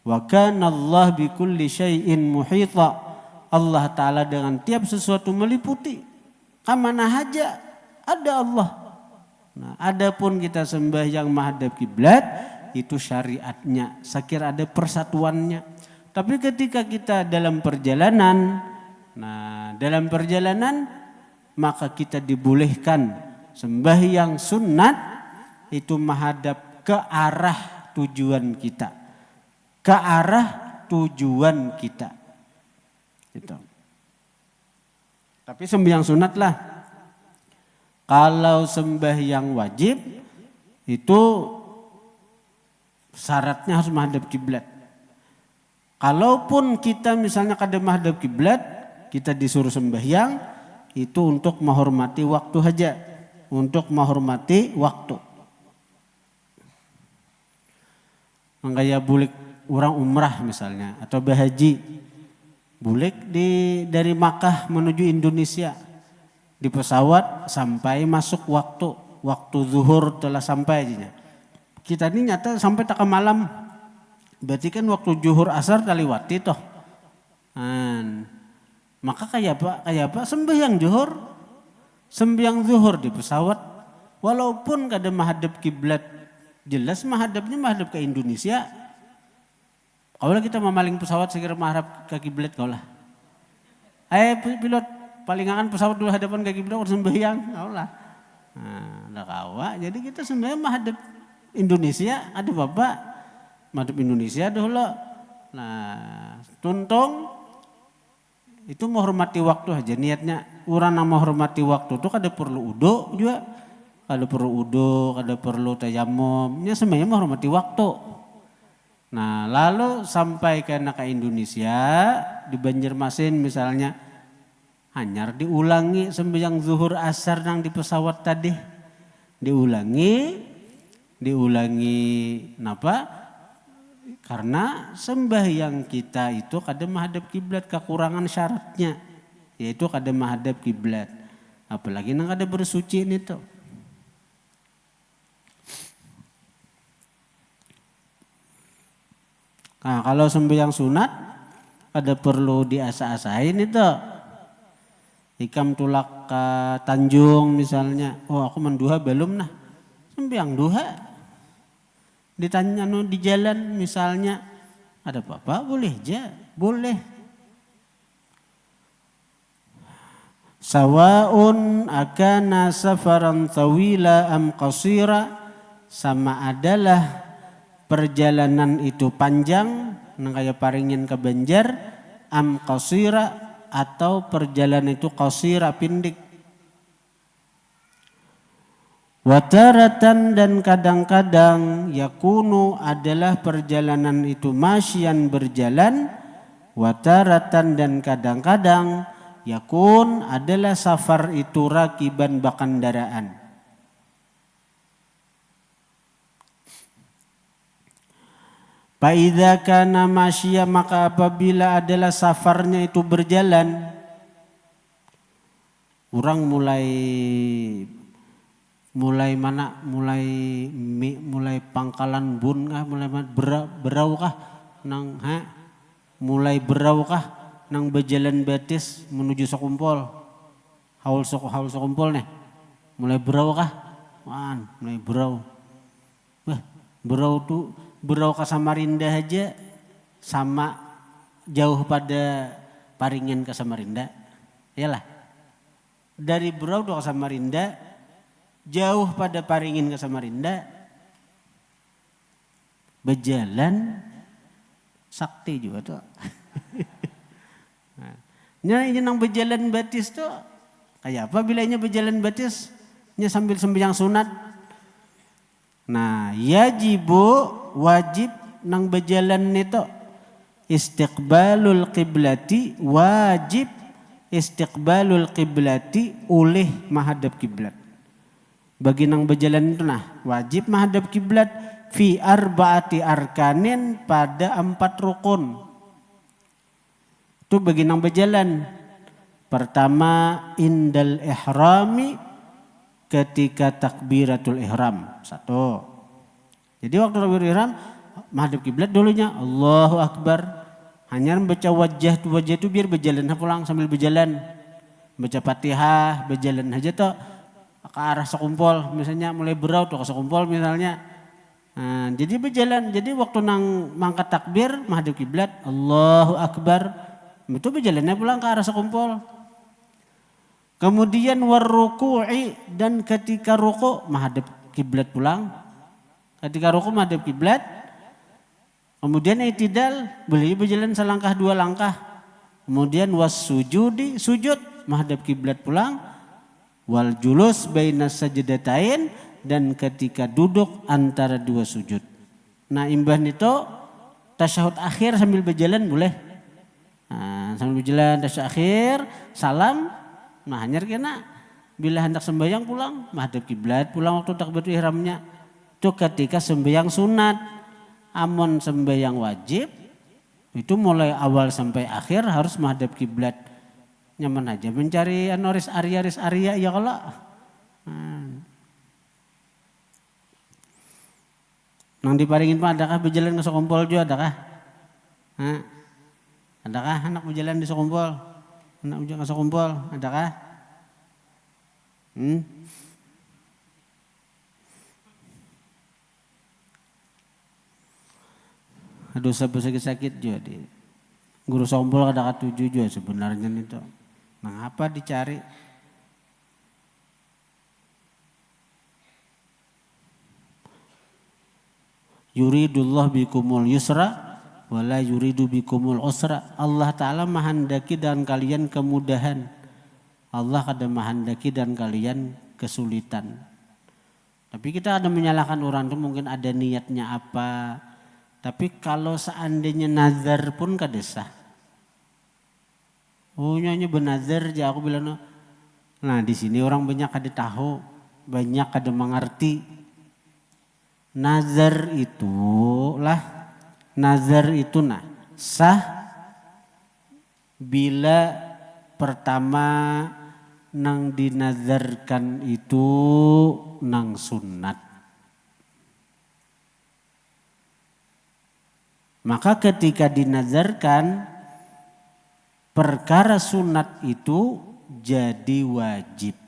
Wa kana Allah bikulli syai'in muhita. Allah Ta'ala dengan tiap sesuatu meliputi. Kamana haja ada Allah. Nah, adapun kita sembahyang menghadap kiblat, itu syariatnya. Saya ada persatuannya. Tapi ketika kita dalam perjalanan, maka kita dibolehkan sembahyang sunat itu menghadap ke arah tujuan kita. Ke arah tujuan kita. Gitu. Tapi sembahyang sunat lah. Kalau sembahyang wajib itu syaratnya harus menghadap kiblat. Kalaupun kita misalnya kada menghadap kiblat, kita disuruh sembahyang itu untuk menghormati waktu saja, untuk menghormati waktu. Makanya boleh orang umrah misalnya atau berhaji, boleh dari Makkah menuju Indonesia di pesawat sampai masuk waktu zuhur telah sampai aja. Kita ini nyata sampai tak ke malam, berarti kan waktu zuhur asar taliwati toh. Maka kayak apa sembahyang zuhur di pesawat, walaupun kada menghadap kiblat, jelas menghadap ke Indonesia. Kalau kita memaling pesawat segera menghadap ke kiblat kau lah. Pilot palingan pesawat dulu hadapan ke kiblat harus sembahyang kau lah. Nah, kawa. Jadi kita sembahyang menghadap Indonesia, ada bapak menghadap Indonesia dulu. Nah, tuntung Itu menghormati waktu aja niatnya. Orang yang menghormati waktu itu kada perlu udo juga. Kada perlu udo, kada perlu tayamum. Ya semuanya menghormati waktu. Nah lalu sampai ke Indonesia, di Banjarmasin misalnya, hanyar diulangi sembahyang zuhur asar nang di pesawat tadi. Diulangi napa? Karena sembahyang kita itu kada menghadap kiblat, kekurangan syaratnya yaitu kada menghadap kiblat. Apalagi nang kada bersuci itu. Nah, kalau sembahyang sunat kada perlu diasa-asain itu. Ikam tulak ke Tanjung misalnya, oh aku menduha belum nah. Sembahyang duha. Ditanya di jalan misalnya, ada apa-apa boleh aja, boleh. Sawaun akana safaran tawila am qasira, sama adalah perjalanan itu panjang, nang kaya paringin ke Banjar, am qasira atau perjalanan itu qasira pindik. Wataratan dan kadang-kadang yakunu adalah perjalanan itu masyian berjalan. Wataratan dan kadang-kadang yakun adalah safar itu rakiban bakandaraan. Faidza kana masyian, maka apabila adalah safarnya itu berjalan, orang mulai Pangkalan Bun kah, mulai berau kah nang mulai berau kah nang berjalan Batis menuju Sekumpol, haul Sekumpol nih, mulai berau kah, mulai berau, berau ke Samarinda aja sama jauh pada Paringin ke Samarinda, iyalah dari berau ke Samarinda jauh pada Paringin ke Samarinda, berjalan sakti juga tuh. Nah, ini nang berjalan Batis tuh kayak apa bilanya berjalan Batis? Nya sambil sembahyang sunat. Nah, wajib nang berjalan itu istiqbalul qiblati, wajib istiqbalul qiblati oleh menghadap kiblat. Bagi nang berjalan itu wajib menghadap kiblat fi arbaati arkanin, pada 4 rukun. Itu bagi nang berjalan. Pertama indal ihrami, ketika takbiratul ihram. 1. Jadi waktu takbiratul ihram menghadap kiblat dulunya Allahu Akbar. Hanya membaca wajah itu biar berjalan pulang sambil berjalan. Baca Fatihah, berjalan aja tuh ke arah Sekumpol, misalnya mulai berau tuh ke Sekumpol misalnya. Nah, jadi berjalan. Jadi waktu nang mangkat takbir menghadap kiblat Allahu Akbar, itu berjalannya pulang ke arah Sekumpol. Kemudian warruku'i, dan ketika ruku menghadap kiblat pulang. Ketika ruku menghadap kiblat. Kemudian i'tidal, boleh berjalan selangkah 2 langkah. Kemudian wassujudi, sujud menghadap kiblat pulang. Wal julus bainas sajdatain, dan ketika duduk antara 2 sujud. Nah, imbah itu tasyahud akhir sambil berjalan boleh. Nah, sambil berjalan tasyahud akhir, salam. Nah, hanyar kena bila hendak sembahyang pulang menghadap kiblat pulang waktu takbiratul ihramnya. Itu ketika sembahyang sunat. Amon sembahyang wajib itu mulai awal sampai akhir harus menghadap kiblat. Nyaman aja mencari ris Arya ya kalau. Nang diparingin Pak, adakah berjalan ke Sekumpol juga adakah? Adakah anak berjalan di Sekumpol? Anak berjalan ke Sekumpol adakah? Aduh, sakit juga di guru Sekumpol ada 7 juga sebenarnya itu. Nah, apa dicari? Yuridullah bikumul yusra wala yuridu bikumul usra. Allah Ta'ala menghendaki dan kalian kemudahan. Allah kada menghendaki dan kalian kesulitan. Tapi kita ada menyalahkan orang itu mungkin ada niatnya apa. Tapi kalau seandainya nazar pun kada sah. Oh nyanyi benazar aja aku bilang. Nah di sini orang banyak kada tahu, banyak kada mengerti. Nazar itu sah bila pertama nang dinazarkan itu nang sunat. Maka ketika dinazarkan perkara sunat itu jadi wajib.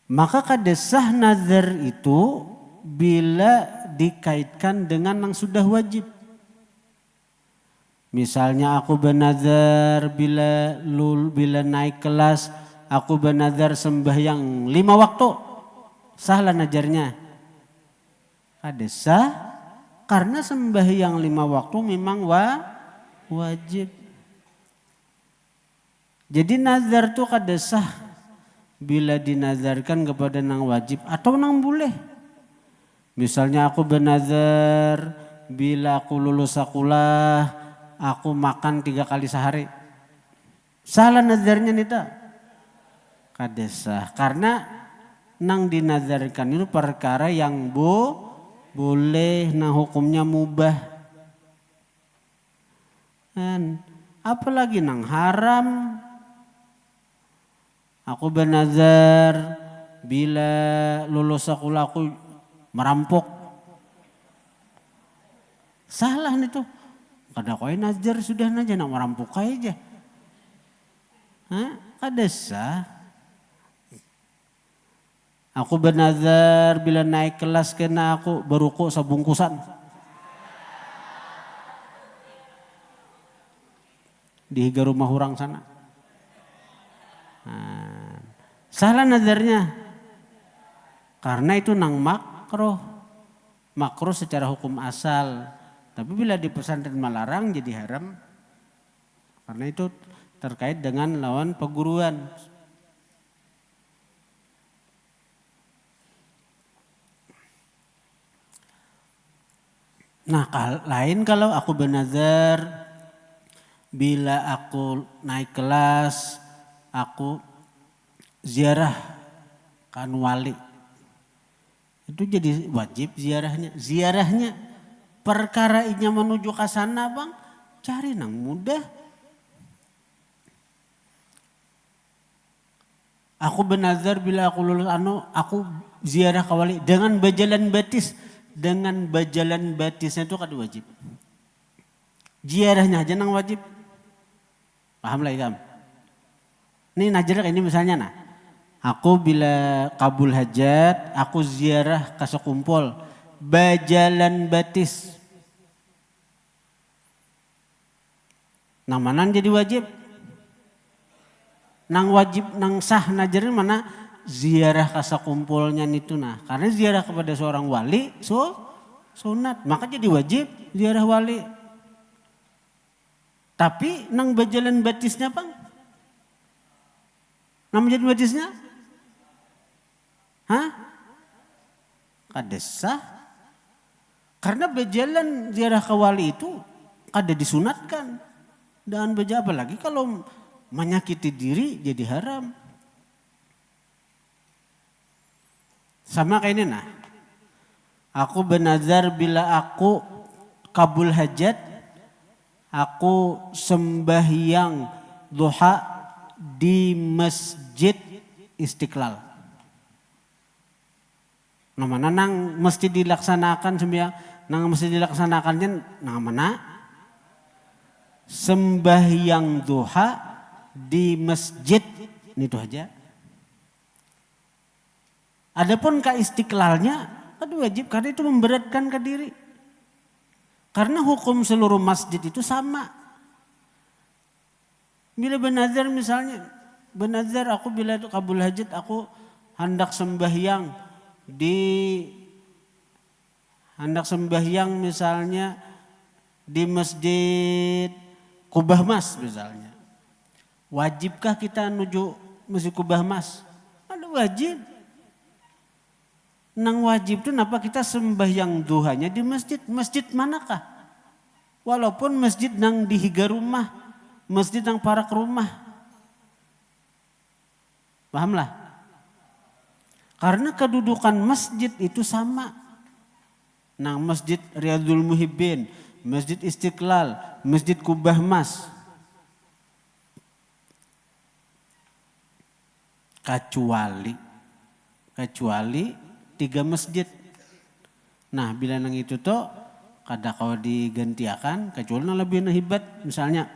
Maka kada sah nazar itu bila dikaitkan dengan yang sudah wajib. Misalnya aku bernazar bila naik kelas, aku bernazar sembahyang 5 waktu. Sahlah nazarnya. Kada sah karena sembahyang 5 waktu memang wajib. Jadi nazar itu kada sah bila dinazarkan kepada nang wajib atau nang boleh. Misalnya aku bernazar bila aku lulus sekolah aku makan 3 kali sehari. Salah nazarnya nita. Kada sah karena nang dinazarkan itu perkara yang boleh, nah hukumnya mubah. Dan apalagi nang haram. Aku bernazar bila lulus sekolah aku merampok. Salah nih tuh. Kada kau nazar sudah aja nak merampok aja. Kada sah. Aku bernazar bila naik kelas kena aku berukuk sebungkusan. Di higa rumah orang sana. Salah nazarnya. Karena itu nang makruh. Makruh secara hukum asal. Tapi bila di pesantren melarang jadi haram. Karena itu terkait dengan lawan perguruan. Nah lain kalau aku bernazar bila aku naik kelas aku ziarah kan wali. Itu jadi wajib ziarahnya. Ziarahnya perkara inya menuju ke sana bang cari nang mudah. Aku bernazar bila aku lulus aku ziarah ke wali dengan berjalan batis. Dengan berjalan batisnya itu kada wajib. Ziarahnya aja nang wajib. Paham lah ikam? Ini najar ini misalnya nah. Aku bila kabul hajat, aku ziarah ke sekumpul. Berjalan batis. Nang mana jadi wajib? Nang wajib, nang sah najarin mana? Ziarah kasa kumpulnya itu nah. Karena ziarah kepada seorang wali sunat. Maka jadi wajib ziarah wali. Tapi nang berjalan batisnya bang. Nang berjalan batisnya? Kada sah. Karena berjalan ziarah ke wali itu kada disunatkan. Dan berjalan apalagi kalau menyakiti diri jadi haram. Sama kayak ini nah. Aku bernazar bila aku kabul hajat. Aku sembahyang duha di Masjid Istiqlal. Nah mana nang mesti dilaksanakan sembahyang. Nang mesti dilaksanakannya nang mana? Sembahyang duha di masjid. Ini tuh aja. Adapun ke istiqlalnya, itu wajib karena itu memberatkan ke diri. Karena hukum seluruh masjid itu sama. Bila bernazar misalnya, bernazar aku bila itu kabul hajat aku hendak sembahyang di hendak sembahyang misalnya di Masjid Kubah Mas misalnya. Wajibkah kita menuju Masjid Kubah Mas? Ada wajib. Nang wajib itu kenapa kita sembahyang duhanya di masjid? Masjid manakah? Walaupun masjid nang dihiga rumah, masjid nang parak rumah. Pahamlah? Karena kedudukan masjid itu sama. Nang Masjid Riyadul Muhibbin, Masjid Istiqlal, Masjid Kubah Mas. Kecuali 3 masjid. Nah bila nang itu tuh kada kau digantiakan kecuali nang lebih hebat. Misalnya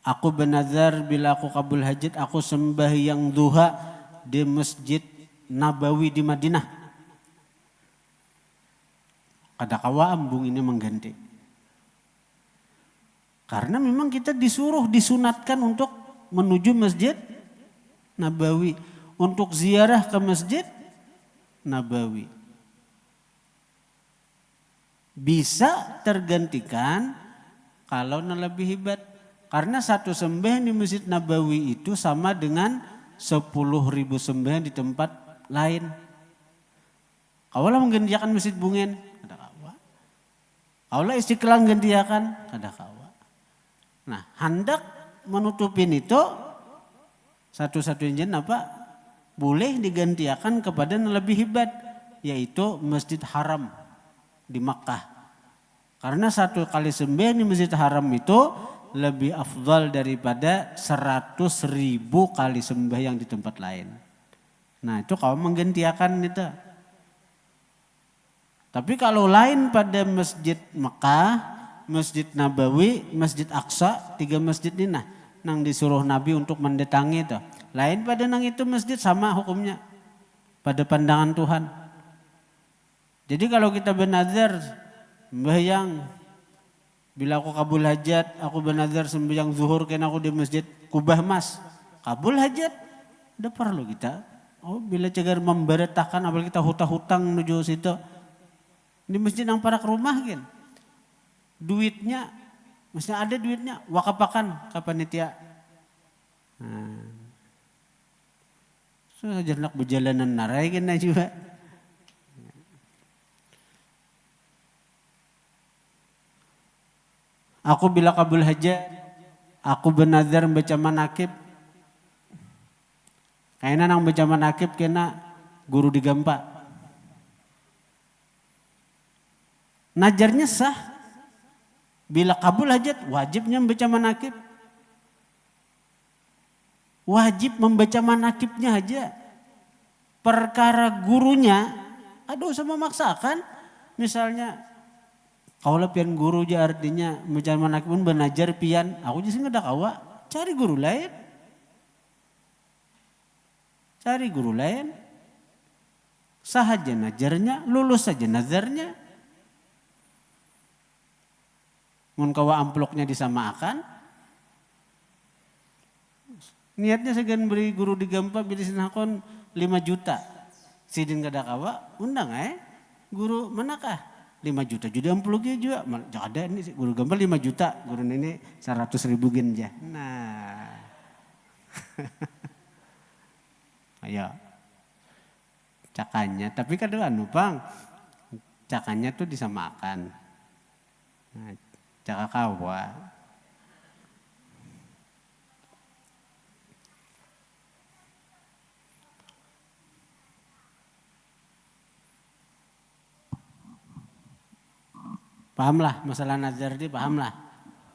aku bernazar bila aku kabul hajat aku sembahyang duha di Masjid Nabawi di Madinah. Kada kawa ambung ini mengganti. Karena memang kita disunatkan untuk menuju Masjid Nabawi. Untuk ziarah ke Masjid Nabawi. Bisa tergantikan kalau lebih hebat. Karena satu sembahyang di Masjid Nabawi itu sama dengan 10.000 sembahyang di tempat lain. Kaulah menggantikan Masjid Bungen, kada kawa. Kaulah Istiqlal menggantikan, kada kawa. Nah, hendak menutupin itu satu-satunya apa? Boleh digantikan kepada yang lebih hebat, yaitu Masjid Haram di Makkah. Karena satu kali sembahyang di Masjid Haram itu lebih afdal daripada 100.000 kali sembahyang di tempat lain. Nah itu kau menggantikan itu. Tapi kalau lain pada Masjid Makkah, Masjid Nabawi, Masjid Aqsa, 3 masjid ini nang disuruh Nabi untuk mendatangi itu. Lain pada nang itu masjid sama hukumnya pada pandangan Tuhan. Jadi kalau kita bernazar sembahyang bila aku kabul hajat, aku bernazar sembahyang zuhur kena aku di Masjid Kubah Mas. Kabul hajat, udah perlu kita. Oh bila cegar memberitakan apalagi kita hutang-hutang menuju situ. Di masjid yang parak rumah kan. Duitnya, maksudnya ada duitnya, wakapakan ke panitia. So nak berjalanan narai kena juga. Aku bila kabul hajat, aku bernazar membaca manakib. Kayaknya nang baca manakib kena guru digampa. Najarnya sah. Bila kabul hajat wajibnya membaca manakib. Wajib membaca manakibnya aja. Perkara gurunya, aduh usah memaksakan. Misalnya, kalau pian guru aja artinya membaca manakib pun benajar pian. Aku jadi nggak ada kawa, cari guru lain. Cari guru lain. Sah aja najarnya, lulus saja nazarnya. Mun kawa amploknya disamakan. Niatnya segan beri guru digampa bila sinakon 5 juta. Sidin kada kawa, undang guru manakah? 5 juta jadi amplok juga. Jangan ada ini guru gambar 5 juta, guru ini 100.000 genja. Nah. Ayo. Cakannya, tapi kadang Pang. Cakannya tuh disamakan. Nah, caka kawa. Pahamlah masalah nazar di pahamlah.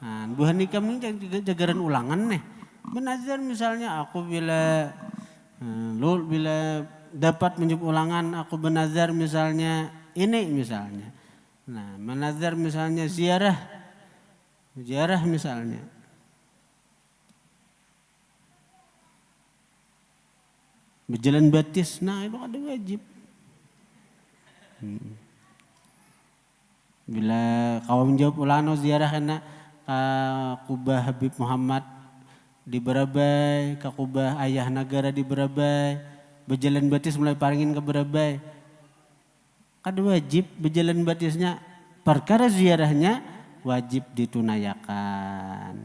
Nah, buah nikam ini jagaran ulangan nih. Menazar misalnya aku bila dapat menjawab ulangan aku bernazar misalnya ini misalnya. Nah, menazar misalnya ziarah misalnya. Berjalan batis, nah itu ada wajib. Bila kau menjawab ulano ziarah kena Kubah Habib Muhammad di Berabai, ke Kubah Ayah Negara di Berabai, berjalan batis mulai paringin ke Berabai. Kada wajib berjalan batisnya, perkara ziarahnya wajib ditunayakan.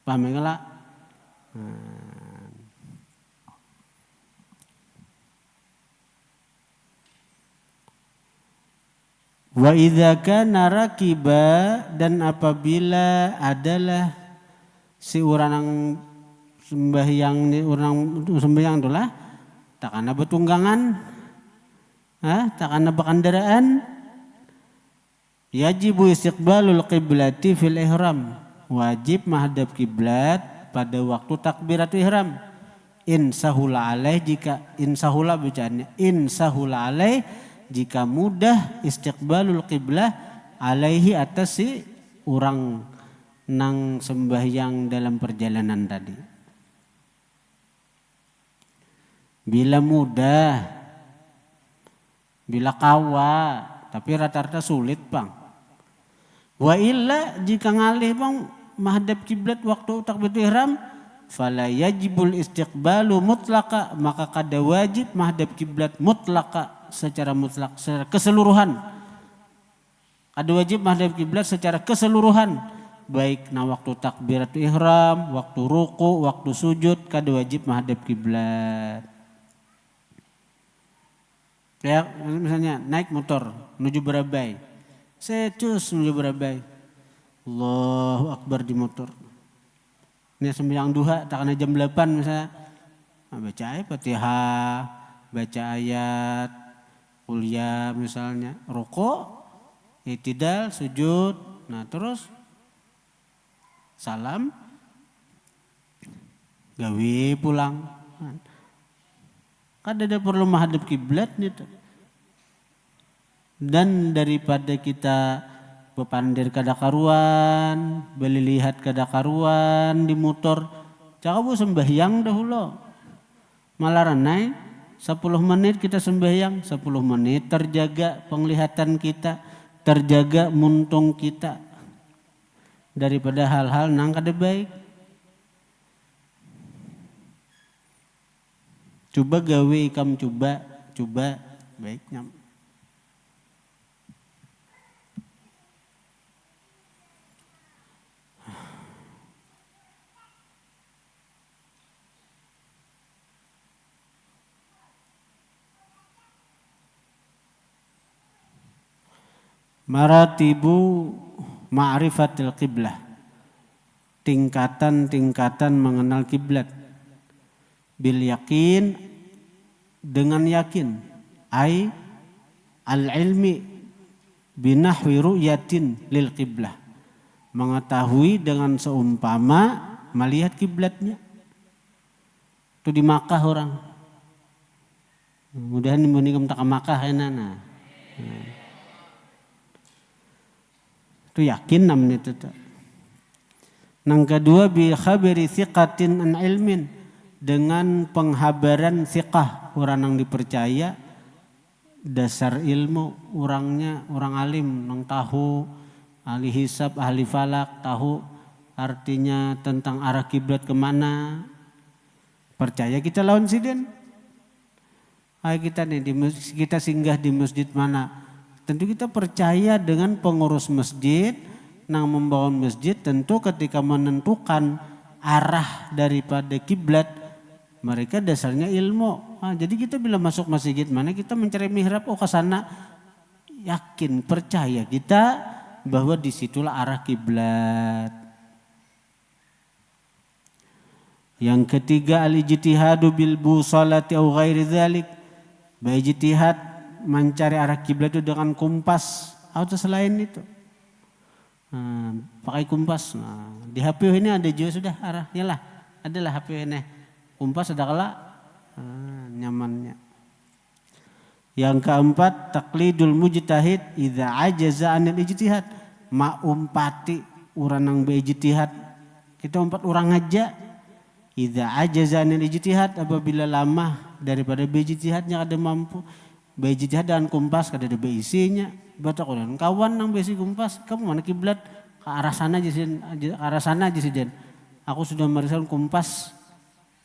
Paham enggak? Wa idza kana rakiba, dan apabila adalah si orang sembahyang itulah takana betunggangan, takana berkendaraan, yajibu istiqbalul qiblati fil ihram, wajib menghadap kiblat pada waktu takbiratul ihram. Insahula alaih, jika insahula bacaannya insahula alaih, jika mudah istiqbalul qiblah alaihi, atas si orang nang sembahyang dalam perjalanan tadi. Bila mudah, bila kawa, tapi rata-rata sulit bang. Wa illa, jika ngalih bang menghadap kiblat waktu takbiratul ihram, fala yajibul istiqbalu mutlaka, maka kada wajib menghadap kiblat mutlaka, secara mutlak, secara keseluruhan. Kada wajib menghadap kiblat secara keseluruhan, baik na waktu takbiratul ihram, waktu ruku, waktu sujud, kada wajib menghadap kiblat. Ya, misalnya naik motor menuju Barabai, saya cus menuju Barabai, Allahu Akbar di motor. Ini sembahyang duha, tak kena jam 8 misalnya, baca ayat Fatihah, baca ayat kuliah misalnya, rukuk, i'tidal, sujud, nah terus salam, gawe pulang. Kada ada perlu menghadap kiblat nih. Dan daripada kita bepandir kada karuan, beli lihat kada karuan di motor, cakapu sembahyang dahulu. Malah ranai 10 menit kita sembahyang, 10 menit terjaga penglihatan kita, terjaga muntung kita daripada hal-hal nang kada baik. Coba gawe ikam, coba baiknya. Maratibu ma'rifatil qiblah, tingkatan-tingkatan mengenal kiblat. Bil yakin, dengan yakin, ai al ilmi binahwi ru'yatin lil qiblah, mengetahui dengan seumpama melihat kiblatnya. Itu di Makkah orang, mudahan dibandingkan tak Makkah enana. Itu yakin namanya itu. Nang kedua bi khabari thiqatin an ilmin, dengan penghabaran thiqah, orang yang dipercaya dasar ilmu, orangnya orang alim, nang tahu ahli hisab, ahli falak, tahu artinya tentang arah kiblat kemana. Percaya kita lawan siden. Ayo kita nih kita singgah di masjid mana? Tentu kita percaya dengan pengurus masjid nang membangun masjid. Tentu ketika menentukan arah daripada kiblat, mereka dasarnya ilmu. Jadi kita bila masuk masjid mana kita mencari mihrab, oh ke sana, yakin, percaya kita bahwa disitulah arah kiblat. Yang ketiga al-ijtihadu bil busalati au ghairi dzalik, berijtihad mencari arah kiblat itu dengan kompas atau selain itu. Pakai kompas. Di HP ini ada juga sudah arahnya lah, adalah HP ini. Kompas ada kala nyamannya. Yang keempat taklidul mujtahid idza ajaza anil ijtihad, umpati urang nang beijtihad. Kita umpat orang aja. Idza ajaza anil ijtihad, apabila lama daripada beijtihadnya kada mampu. Beijtihad dan kompas kada ada beisinya. Baca Quran kawan nang beisi kompas, kamu mana kiblat? Ke arah sana aja sih, aku sudah merisau kompas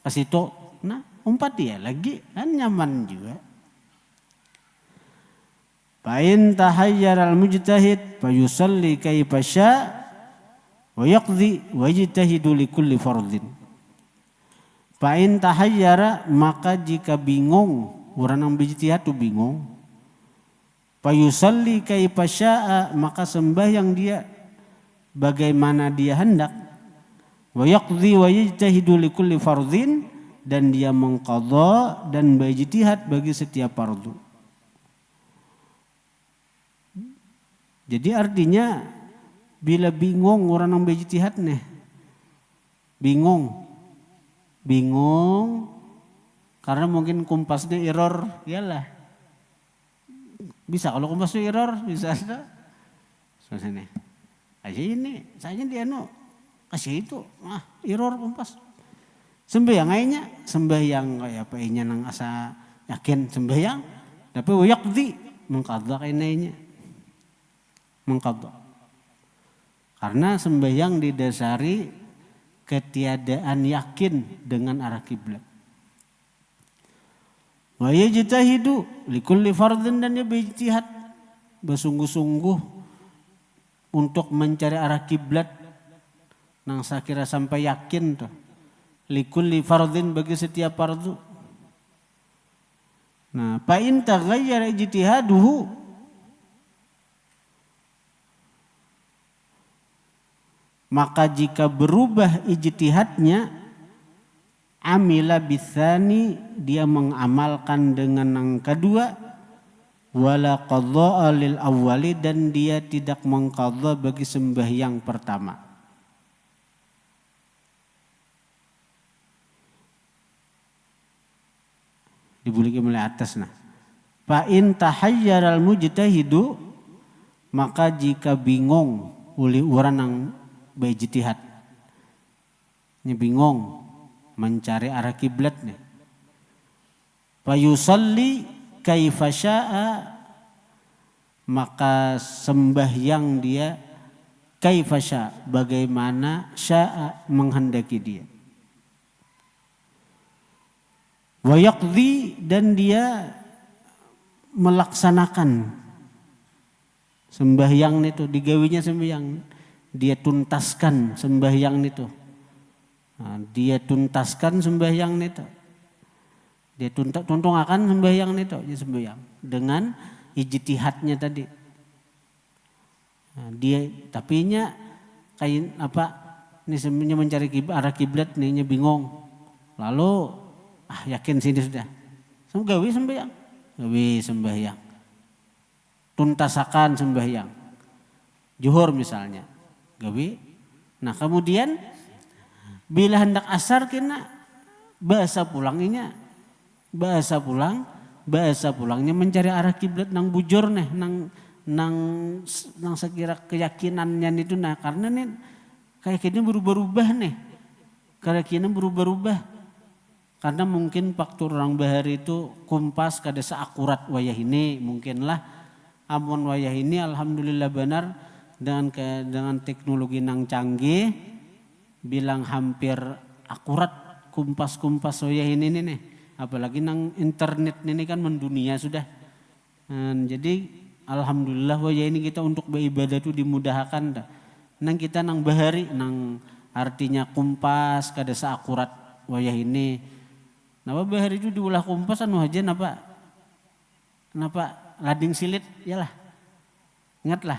ke situ, nah umpat dia lagi kan nyaman juga. Fa in tahayyara al-mujtahid fayusalli kaifa syaa wa yaqdi wa yajtahidu li kulli fardhin. Fa in tahayyara, maka jika bingung, urang yang bijtihad tu bingung, fayusalli kaifa syaa, maka sembahyang dia bagaimana dia hendak, wa yaqdi wa yajtahidu li kulli fardhin, dan dia mengqadha dan berijtihad bagi setiap fardu. Jadi artinya bila bingung orang yang berijtihad nih, bingung karena mungkin kumpasnya error, iyalah. Bisa kalau kumpasnya error bisa ada. Soalnya aja ini, saya dia kasih itu, error kumpas. Sembahyang aja, sembahyang kayak apa inya nang asa yakin sembahyang, tapi wayakdi mengqadha kainanya, mengqadha. Karena sembahyang didasari ketiadaan yakin dengan arah kiblat. Wa yajtahidu likulli fardhin, dan dia berijtihad bersungguh-sungguh untuk mencari arah kiblat nang sakira sampai yakin tuh. Likulli fardhin, bagi setiap fardu. Nah, fa in taghayyara ijtihaduhu, maka jika berubah ijtihadnya, amila bisani, dia mengamalkan dengan yang kedua, wala qadha'a lil awwali, dan dia tidak mengqadha bagi sembahyang pertama. Dibuliki mulai atas nah. Fa in tahayyaral mujtahidu, maka jika bingung uli urang yang berijtihad, ini bingung mencari arah kiblat nih. Fa yusalli kaifa syaa, maka sembahyang dia kaifa syaa, bagaimana syaa menghendaki dia. Wa yaqdi, dan dia melaksanakan sembahyang itu, digawinya sembahyang, dia tuntaskan sembahyang itu. Nah, dia tuntaskan sembahyang itu. Dia tuntungakan sembahyang itu, dia sembahyang dengan ijtihadnya tadi. Nah, dia tapinya kayak apa? Ini sebenarnya mencari arah kiblat, nih bingung. Lalu yakin sini sudah. Gawi sembahyang. Gawi sembahyang. Tuntasakan sembahyang. Zuhur misalnya. Gawi. Nah kemudian bila hendak asar kena bahasa pulangnya. Bahasa pulangnya mencari arah kiblat nang bujur nih. Nang sekira keyakinannya itu. Nah karena nih keyakinan berubah-ubah nih. Keyakinan berubah-ubah. Karena mungkin faktor orang bahari itu kumpas kada seakurat wayah ini mungkinlah. Amun wayah ini alhamdulillah benar dengan teknologi nang canggih bilang hampir akurat kumpas-kumpas wayah ini nih. Apalagi nang internet ini kan mendunia sudah. Jadi alhamdulillah wayah ini kita untuk beribadah itu dimudahkan dah. Nang kita nang bahari nang artinya kumpas kada seakurat wayah ini. Napa bahari itu diulah kumpas anu aja napa lading silit yalah. Ingatlah.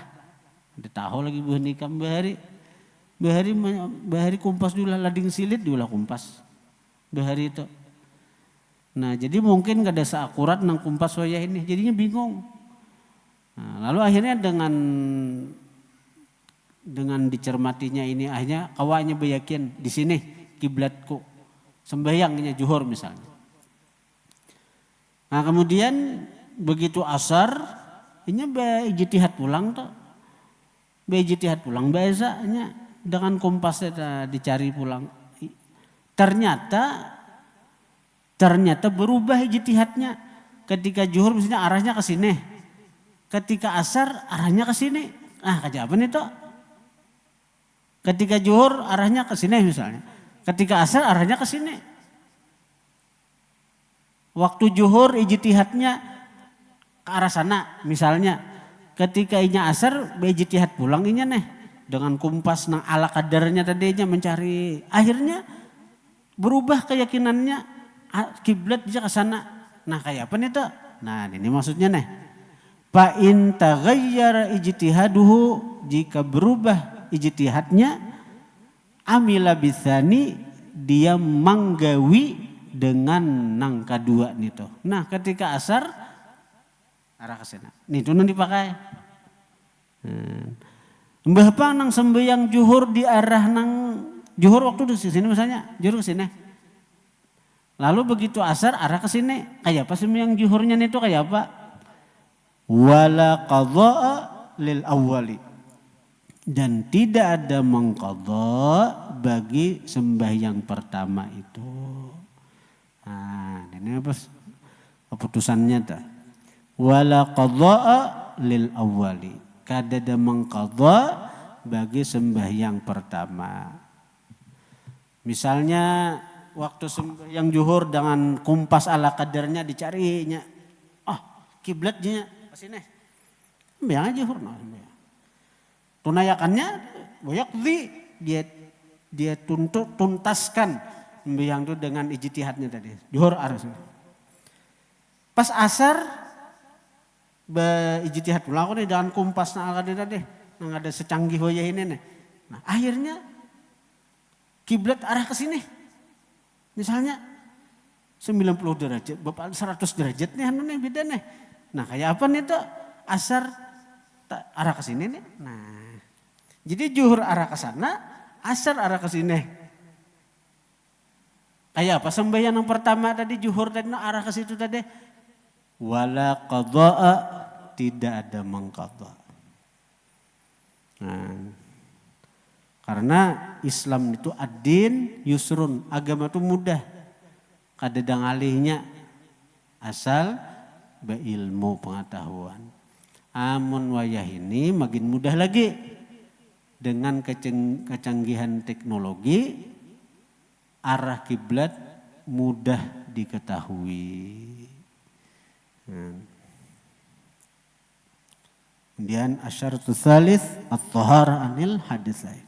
Ada tahu lagi buah nikam bahari kumpas diulah lading silit diulah kumpas. Bahari itu. Nah, jadi mungkin gak ada seakurat nang kumpas wayah ini, jadinya bingung. Nah, lalu akhirnya dengan dicermatinya ini akhirnya kawanya beyakin di sini kiblatku. Sembahyangnya zuhur misalnya. Nah kemudian begitu asar, ini berijtihad pulang tuh. Berijtihad pulang biasanya dengan kompasnya dicari pulang. Ternyata berubah ijtihadnya. Ketika zuhur misalnya arahnya ke sini. Ketika asar arahnya ke sini. Kajaban itu. Ketika zuhur arahnya ke sini misalnya. Ketika asar arahnya ke sini. Waktu zuhur ijtihadnya ke arah sana. Misalnya ketika inya asar beijtihad pulang inya nih dengan kumpas nang ala kadarnya tadinya mencari, akhirnya berubah keyakinannya kiblat dia ke sana. Nah kayak apa nih tuh? Nah ini maksudnya nih. Fa in taghayyara ijtihaduhu, jika berubah ijtihadnya, amila bisani, dia manggawi dengan nang kedua nih tuh. Nah ketika asar arah ke sana. Nih tuh nang dipakai. Mbah pang nang sembahyang juhur di arah nang juhur waktu di sini misalnya, juhur ke sini. Lalu begitu asar arah ke sini. Kayak apa sembahyang juhurnya nih tuh kayak apa? Wala qadha'a lil awwali, dan tidak ada mengqadha bagi sembahyang pertama itu. Nah, ini apa keputusannya ta? Wala qadha'a lil awwali, kada ada mengqadha bagi sembahyang pertama. Misalnya waktu sembahyang zuhur dengan kumpas ala kadarnya dicarinya, kiblatnya sini, sembahyang zuhur nah. Tunayakannya wayaqdi, dia tuntaskan sembahyang itu dengan ijtihadnya tadi. Zuhur harus. Pas asar ijtihad pulang aku nih dengan kumpas ala kadarnya tadi, nang ada secanggih hoya ini nih. Nah, akhirnya kiblat arah ke sini. Misalnya 90 derajat, bapak 100 derajat nih anu nih beda nih. Nah kayak apa nih tuh asar arah ke sini nih. Nah jadi zuhur arah ke sana, asar arah ke sini. Kayak apa sembahyang yang pertama tadi zuhur tadi arah ke situ tadi. Wala qadha'a, tidak ada mengqadha. Nah, karena Islam itu ad-din yusrun, agama itu mudah. Kadedang alihnya asal beilmu pengetahuan. Amun wayah ini makin mudah lagi dengan kecanggihan teknologi, arah kiblat mudah diketahui. Kemudian asyaratu tsalits at-taharah anil haditsain.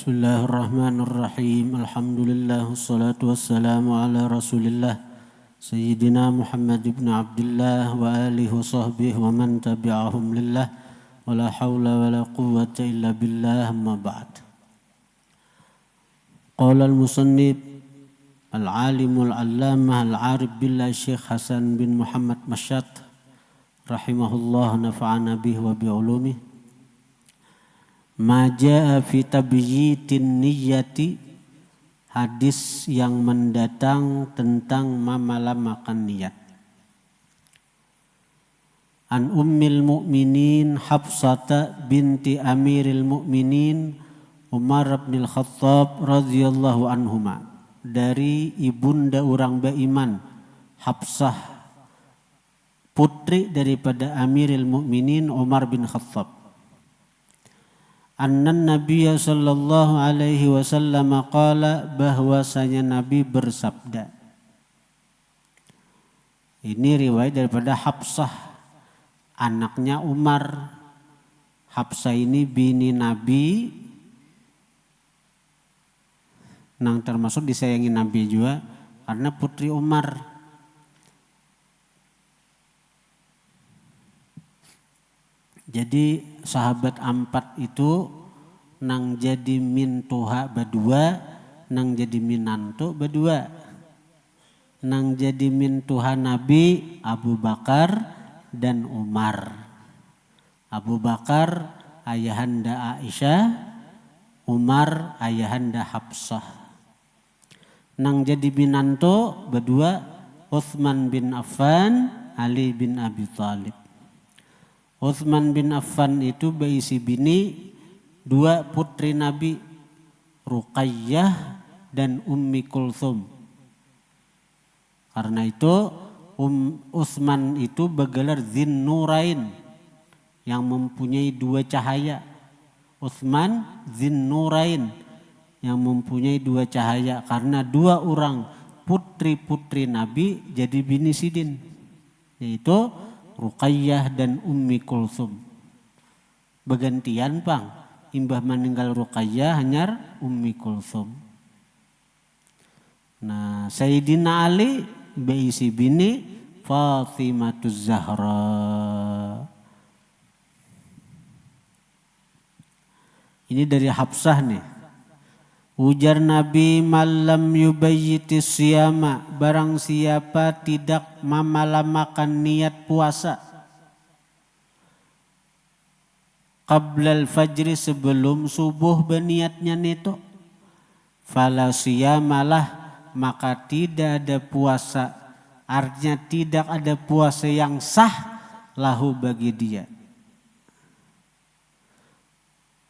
Bismillahirrahmanirrahim. Alhamdulillah wassalatu wassalamu ala Rasulillah Sayyidina Muhammad ibn Abdullah wa alihi wa sahbihi wa man tabi'ahum lillah wa la hawla wa la quwwata illa billah, amma ba'd. Qala al-musannif al-alimul allamah al-arif billah Syekh Hasan bin Muhammad Masyad rahimahullah nafa'ana bihi wa bi'ulumihi. Maja'a fi tabyitin niyyati, hadis yang mendatang tentang mamalamakan niat. An ummil mu'minin Hafsata binti amiril mu'minin Umar bin Khattab radhiyallahu anhuma, dari ibunda urang beriman Hafsah, putri daripada amiril mu'minin Umar bin Khattab. Annan Nabiya sallallahu alaihi wasallam qala, bahwasanya Nabi bersabda. Ini riwayat daripada Hafsah, anaknya Umar. Hafsah ini bini Nabi, nang termasuk disayangi Nabi juga karena putri Umar. Jadi sahabat empat itu nang jadi mintuha berdua, nang jadi minantu berdua. Nang jadi mintuha Nabi Abu Bakar dan Umar. Abu Bakar ayahanda Aisyah, Umar ayahanda Hafsah. Nang jadi minantu berdua Utsman bin Affan, Ali bin Abi Thalib. Utsman bin Affan itu berisi bini dua putri Nabi, Ruqayyah dan Ummi Kulthum. Karena itu Utsman itu bergelar Dzinnurain, yang mempunyai dua cahaya. Utsman Dzinnurain, yang mempunyai dua cahaya, karena dua orang putri-putri Nabi jadi bini sidin, yaitu Ruqayyah dan Ummi Kulthum. Bergantian pang, imbah meninggal Ruqayyah hanyar Ummi Kulthum. Nah, Sayyidina Ali beisi bini Fatimatuz Zahra. Ini dari Hafsah nih. Ujar Nabi, malam yubayyitis siyama, barang siapa tidak mamalamakan niat puasa qablal fajri, sebelum subuh berniatnya nito, fala siyamalah, maka tidak ada puasa, artinya tidak ada puasa yang sah lahu bagi dia.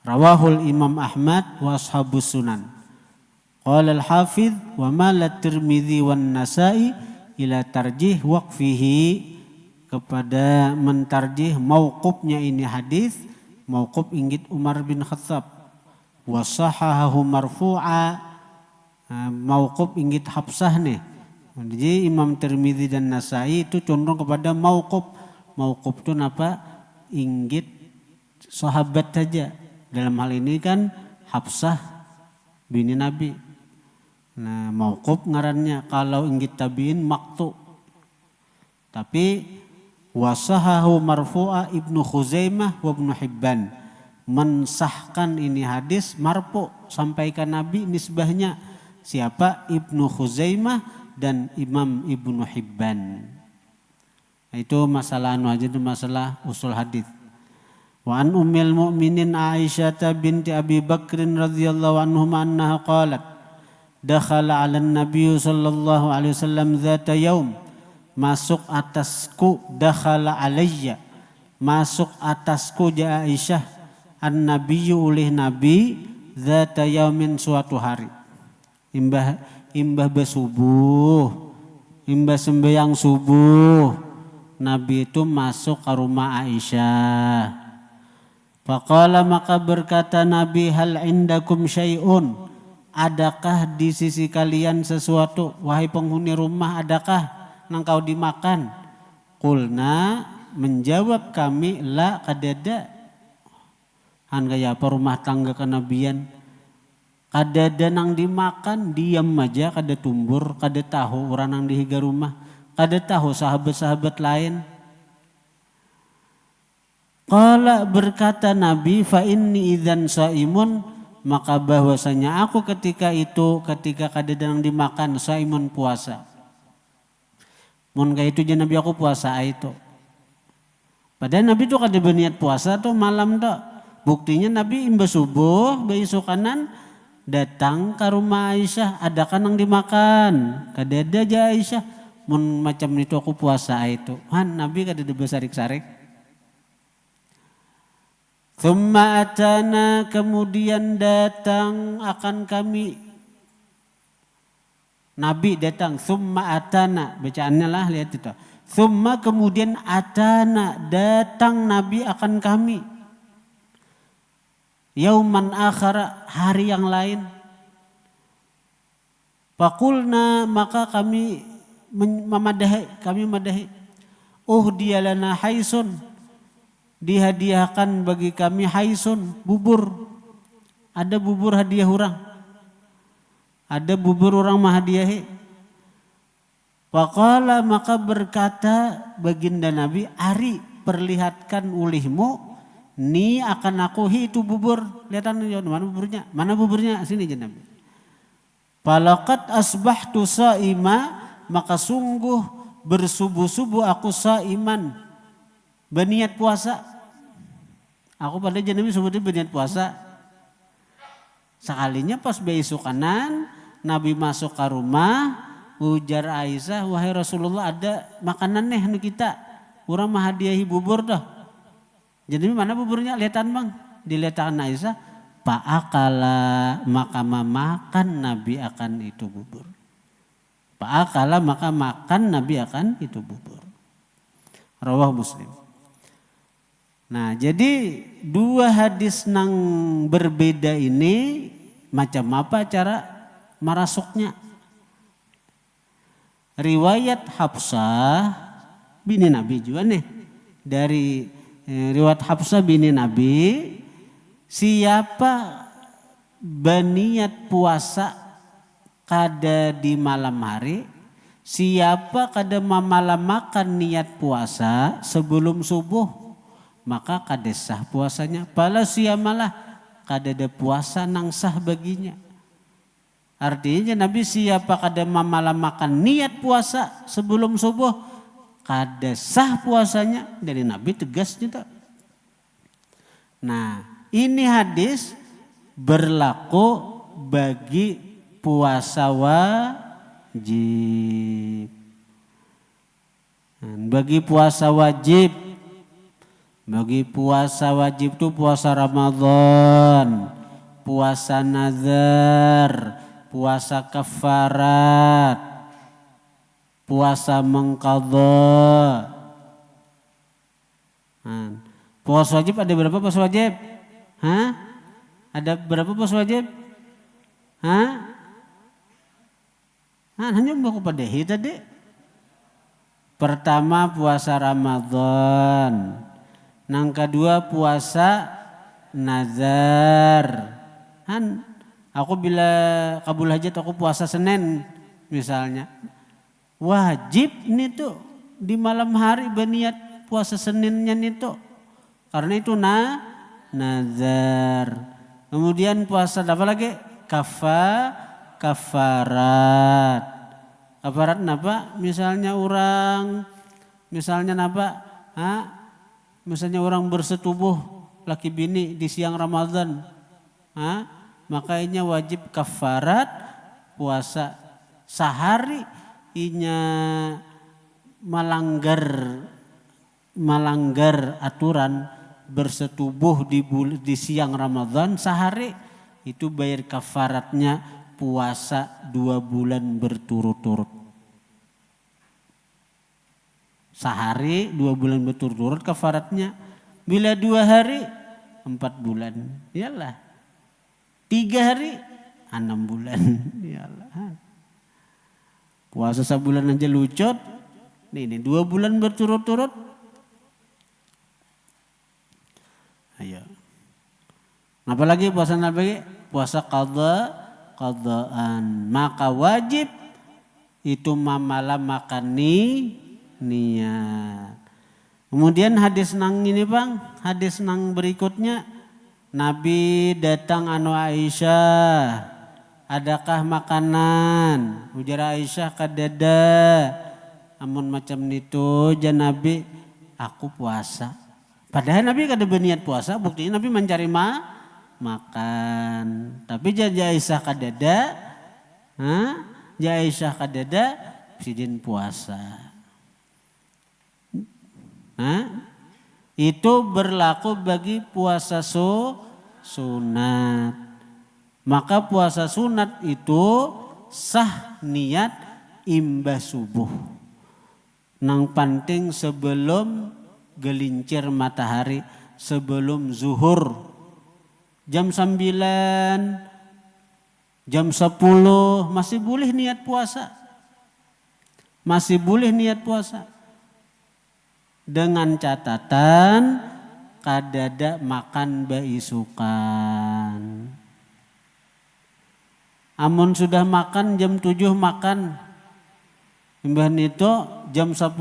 Rawahul Imam Ahmad wa ashabus sunan. Qala al-Hafidh wa mala Tirmidzi wan Nasa'i ila tarjih waqfihi, kepada mentarjih mauqufnya ini hadis. Mauquf inggit Umar bin Khattab, wa sahahahu marfu'a, mauquf inggit Hafsah nih. Jadi Imam Tirmidzi dan Nasa'i itu condong kepada mauquf. Mauquf itu apa? Inggit sahabat saja. Dalam hal ini kan Hafsah bini Nabi. Nah, mauquf ngarannya, kalau inggit tabiin maqtu. Tapi wasahahu marfu'a Ibnu Khuzaimah wa Ibnu Hibban, mensahkan ini hadis marfu, sampaikan Nabi nisbahnya siapa? Ibnu Khuzaimah dan Imam Ibnu Hibban. Nah, itu masalah aja, itu masalah usul hadis. Wa an ummil mu'minin Aisyah binti Abi Bakrin radhiyallahu anhuma annaha qalat dakhala 'alan nabiy sallallahu alaihi wasallam dzata yaum, masuk atasku, dakhala alayya, masuk atasku ja Aisyah, an-nabiyyu ulih nabi, dzata yaumin, suatu hari. Imbah bersubuh, imbah sembahyang subuh, Nabi itu masuk ke rumah Aisyah. Faqala, maka berkata Nabi, hal indakum syai'un, adakah di sisi kalian sesuatu, wahai penghuni rumah, adakah nangkau dimakan? Qulna, menjawab kami, la kadada. Han kaya apa rumah tangga kenabian, kadada nang dimakan, diam aja, kada tumbur, kada tahu orang nang dihiga rumah, kada tahu sahabat-sahabat lain. Qala, berkata Nabi, fa inni idzan saimun, maka bahwasanya aku ketika itu, ketika kadada nang dimakan, saimun, puasa. Mun kayak itu jangan Nabi aku puasa itu. Padahal Nabi itu kada berniat puasa tuh malam tuh. Buktinya Nabi imbas subuh besok kanan datang ke rumah Aisyah, ada kan yang dimakan. Kada ada aja Aisyah. Mun macam itu aku puasa itu. Han Nabi kada besarik-sarik. Tsumma atana, kemudian datang akan kami. Nabi datang, summa atana, bacaannya lah, lihat itu. Summa, kemudian atana, datang Nabi akan kami. Yauman akhara, hari yang lain. Faqulna, maka kami madahi. Uhdiyalana haisun, dihadiahkan bagi kami haisun, bubur. Ada bubur hadiah orang. Ada bubur orang mahadiahi. Waqala, maka berkata baginda Nabi, ari perlihatkan ulihmu, ni akan aku itu bubur. Lihatkan mana buburnya? Mana buburnya? Sini aja Nabi. Falaqad asbahtu saima, maka sungguh bersubuh-subuh aku saiman, berniat puasa. Aku pada Nabi sebutnya berniat puasa. Sekalinya pas besok kanan Nabi masuk ke rumah, ujar Aisyah, wahai Rasulullah, ada makanan nih nu kita, urang mah hadiahi bubur dah. Jadi mana buburnya? Liatan bang, dilihatkan Aisyah. Fa'akala maka makan Nabi akan itu bubur. Fa'akala maka makan Nabi akan itu bubur. Rawah Muslim. Nah jadi dua hadis nang berbeda ini macam apa cara merasuknya. Riwayat Hafsah bini Nabi juga nih. Dari riwayat Hafsah bini Nabi, siapa berniat puasa kada di malam hari, siapa kada malam makan niat puasa sebelum subuh, maka kada sah puasanya. Pala siamalah kada ada puasa nang sah baginya. Artinya Nabi siapa kada malam makan niat puasa sebelum subuh, kada sah puasanya. Dari Nabi tegas juga. Nah ini hadis berlaku bagi puasa wajib. Bagi puasa wajib itu puasa Ramadan, puasa nazar, puasa kafarat, puasa mengqadha. Puasa wajib ada berapa puasa wajib? Ada berapa puasa wajib? Hanya mau kepada tadi. Pertama puasa Ramadan. Nang kedua puasa nazar. Aku bila kabul hajat aku puasa Senin misalnya. Wajib nih tuh di malam hari berniat puasa Seninnya nih tuh. Karena itu nazar. Kemudian puasa apa lagi? Kafarat. Kafarat apa? Misalnya orang bersetubuh laki bini di siang Ramadan. Makanya wajib kafarat puasa sehari inya melanggar aturan bersetubuh di siang Ramadan sehari, itu bayar kafaratnya puasa 2 bulan berturut-turut. Sehari 2 bulan berturut-turut kafaratnya. Bila 2 hari 4 bulan. Iyalah. 3 hari 6 bulan. Iyalah. Puasa sebulan aja lucot. Ini 2 bulan berturut-turut. Ayo. Apalagi puasa Nabi? Puasa qadaan. Maka wajib itu malam makan niat. Kemudian hadis nang ini bang, hadis nang berikutnya, Nabi datang Aisyah, adakah makanan? Ujar Aisyah kadada. Amun macam itu jan Nabi, aku puasa. Padahal Nabi kada berniat puasa, buktinya Nabi mencari makan. Tapi jadi Aisyah kadada, Aisyah kadada, sidin puasa. Itu berlaku bagi puasa sunat. Maka puasa sunat itu sah niat imbah subuh. Nang penting sebelum gelincir matahari, sebelum zuhur. Jam 9, jam 10 masih boleh niat puasa. Masih boleh niat puasa. Dengan catatan kadada makan baisukan. Amun sudah makan jam 7 makan. Imbah itu jam 10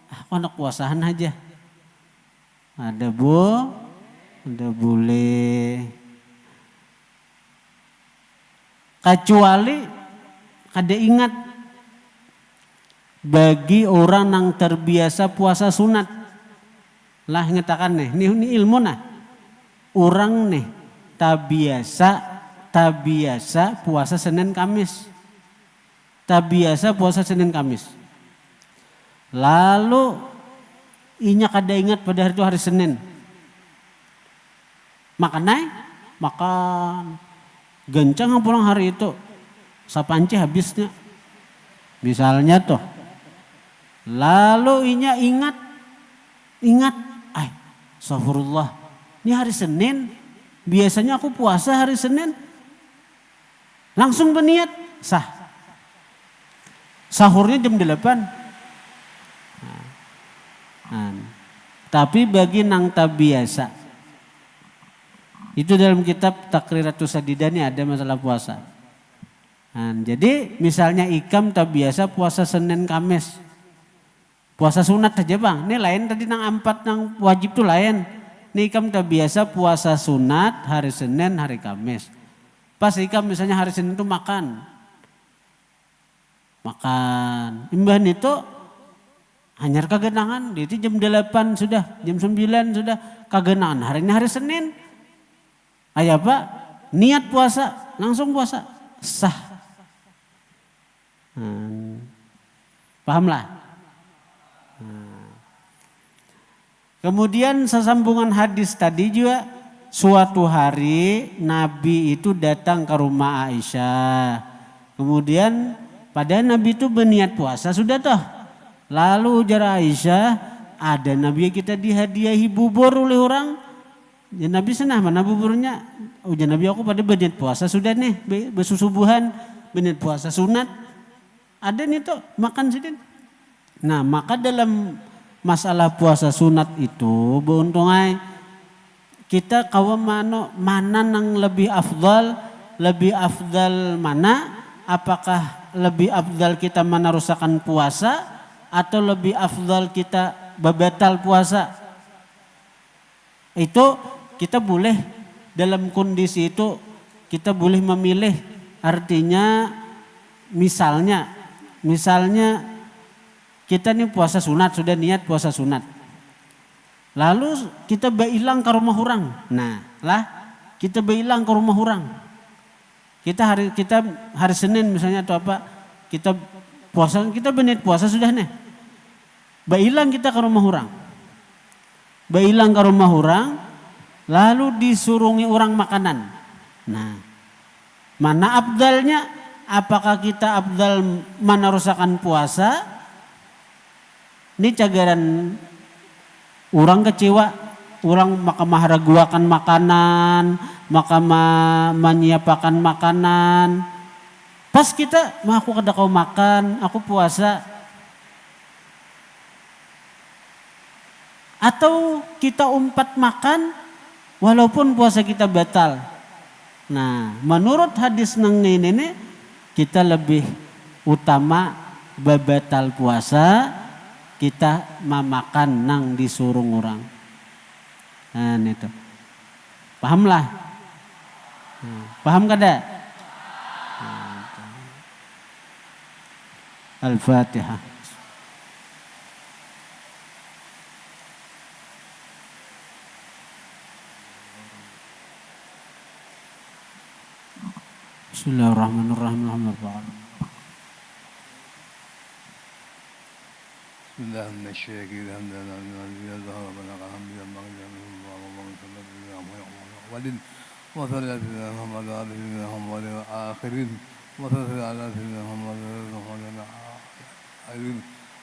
aku anak puasaan aja. Ada boleh. Kecuali kada ingat bagi orang yang terbiasa puasa sunat. Lah ngetakan nih, ini ilmu nah. Orang nih tabiasa puasa Senin Kamis. Tabiasa puasa Senin Kamis. Lalu inya kada ingat pada hari itu hari Senin. Makanya makan. Gencang pulang hari itu. Sapanci habisnya. Misalnya tuh. Lalu inya ingat. Astagfirullah. Ini hari Senin. Biasanya aku puasa hari Senin. Langsung berniat. Sah. Sahurnya jam 8. Tapi bagi nang tak biasa. Itu dalam kitab Takriratus Sadidani ada masalah puasa. Jadi misalnya ikam tak biasa puasa Senin Kamis. Puasa sunat aja bang. Ini lain tadi nang 4 nang wajib tuh lain. Ini ikam tak biasa puasa sunat hari Senin hari Kamis. Pas ikam misalnya hari Senin itu makan. Imbahan itu hanyar kagenangan. Itu jam 8 sudah. Jam 9 sudah kagenangan. Hari ini hari Senin. Ayah pak niat puasa. Langsung puasa. Sah. Pahamlah. Kemudian sesambungan hadis tadi juga suatu hari Nabi itu datang ke rumah Aisyah. Kemudian pada Nabi itu berniat puasa sudah toh. Lalu ujar Aisyah, ada Nabi kita dihadiahi bubur oleh orang. Ya Nabi senang mana buburnya? Ujar Nabi aku pada berniat puasa sudah nih bersusubuhan berniat puasa sunat. Ada nih tuh makan sedikit. Nah maka dalam masalah puasa sunat itu beuntungai kita kawan mana yang lebih afdal mana? Apakah lebih afdal kita meneruskan puasa atau lebih afdal kita batal puasa? Itu kita boleh dalam kondisi itu kita boleh memilih. Artinya misalnya kita nih puasa sunat, sudah niat puasa sunat. Lalu kita bailang ke rumah orang. Nah, kita bailang ke rumah orang. Kita hari Senin misalnya atau apa, kita berniat puasa sudah nih. Bailang kita ke rumah orang. Bailang ke rumah orang, lalu disurungi orang makanan. Nah, mana abdalnya? Apakah kita abdal meneruskan puasa? Ini cagaran orang kecewa, orang maka maharaguakan makanan, maka menyiapkan makanan. Pas kita, aku kada kau makan, aku puasa. Atau kita umpat makan, walaupun puasa kita batal. Nah, menurut hadis nang ini kita lebih utama batal puasa. Kita memakan nang disuruh orang. Nah itu. Pahamlah. Paham kada? Al-Fatihah. Bismillahirrahmanirrahim. Alhamdulillah. بسم الله من الشاكرين الحمد لله الذي ظهر بلغ الحمد لله اللهم صل على محمد وصلى على سيدنا محمد وعلى سيدنا محمد الآخرين وصلى على سيدنا محمد الآخرين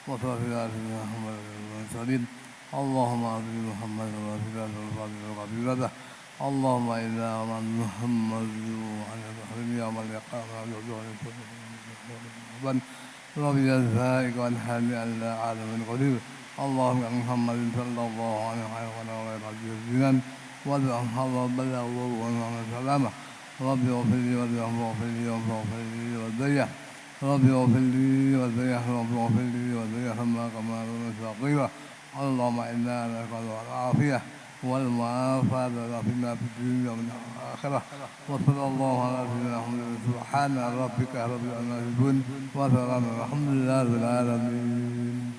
وصلى على سيدنا محمد المرسلين اللهم أعطي محمد الوسيلة والفضيلة اللهم إنا من محمد وعلى الآخرين يوم القيامة ربي الزائق والحال ألا عالم قدير اللهم يا محمد صلى الله عليه وسلم وغير الجنان وادعم حظ بلغ ومحمد سلامه ربي اغفر لي وارحمه واغفر لي واغفر لي وارضيه ربي اغفر لي وارضيه ربي اغفر لي وارضيه ما كما صغيره اللهم انا نسالك العافيه والمعافاة فيما في الدنيا ومن الآخرة وصلى الله على سيدنا محمد سبحان ربك رب العزة عما يصفون وسلام الحمد لله رب العالمين.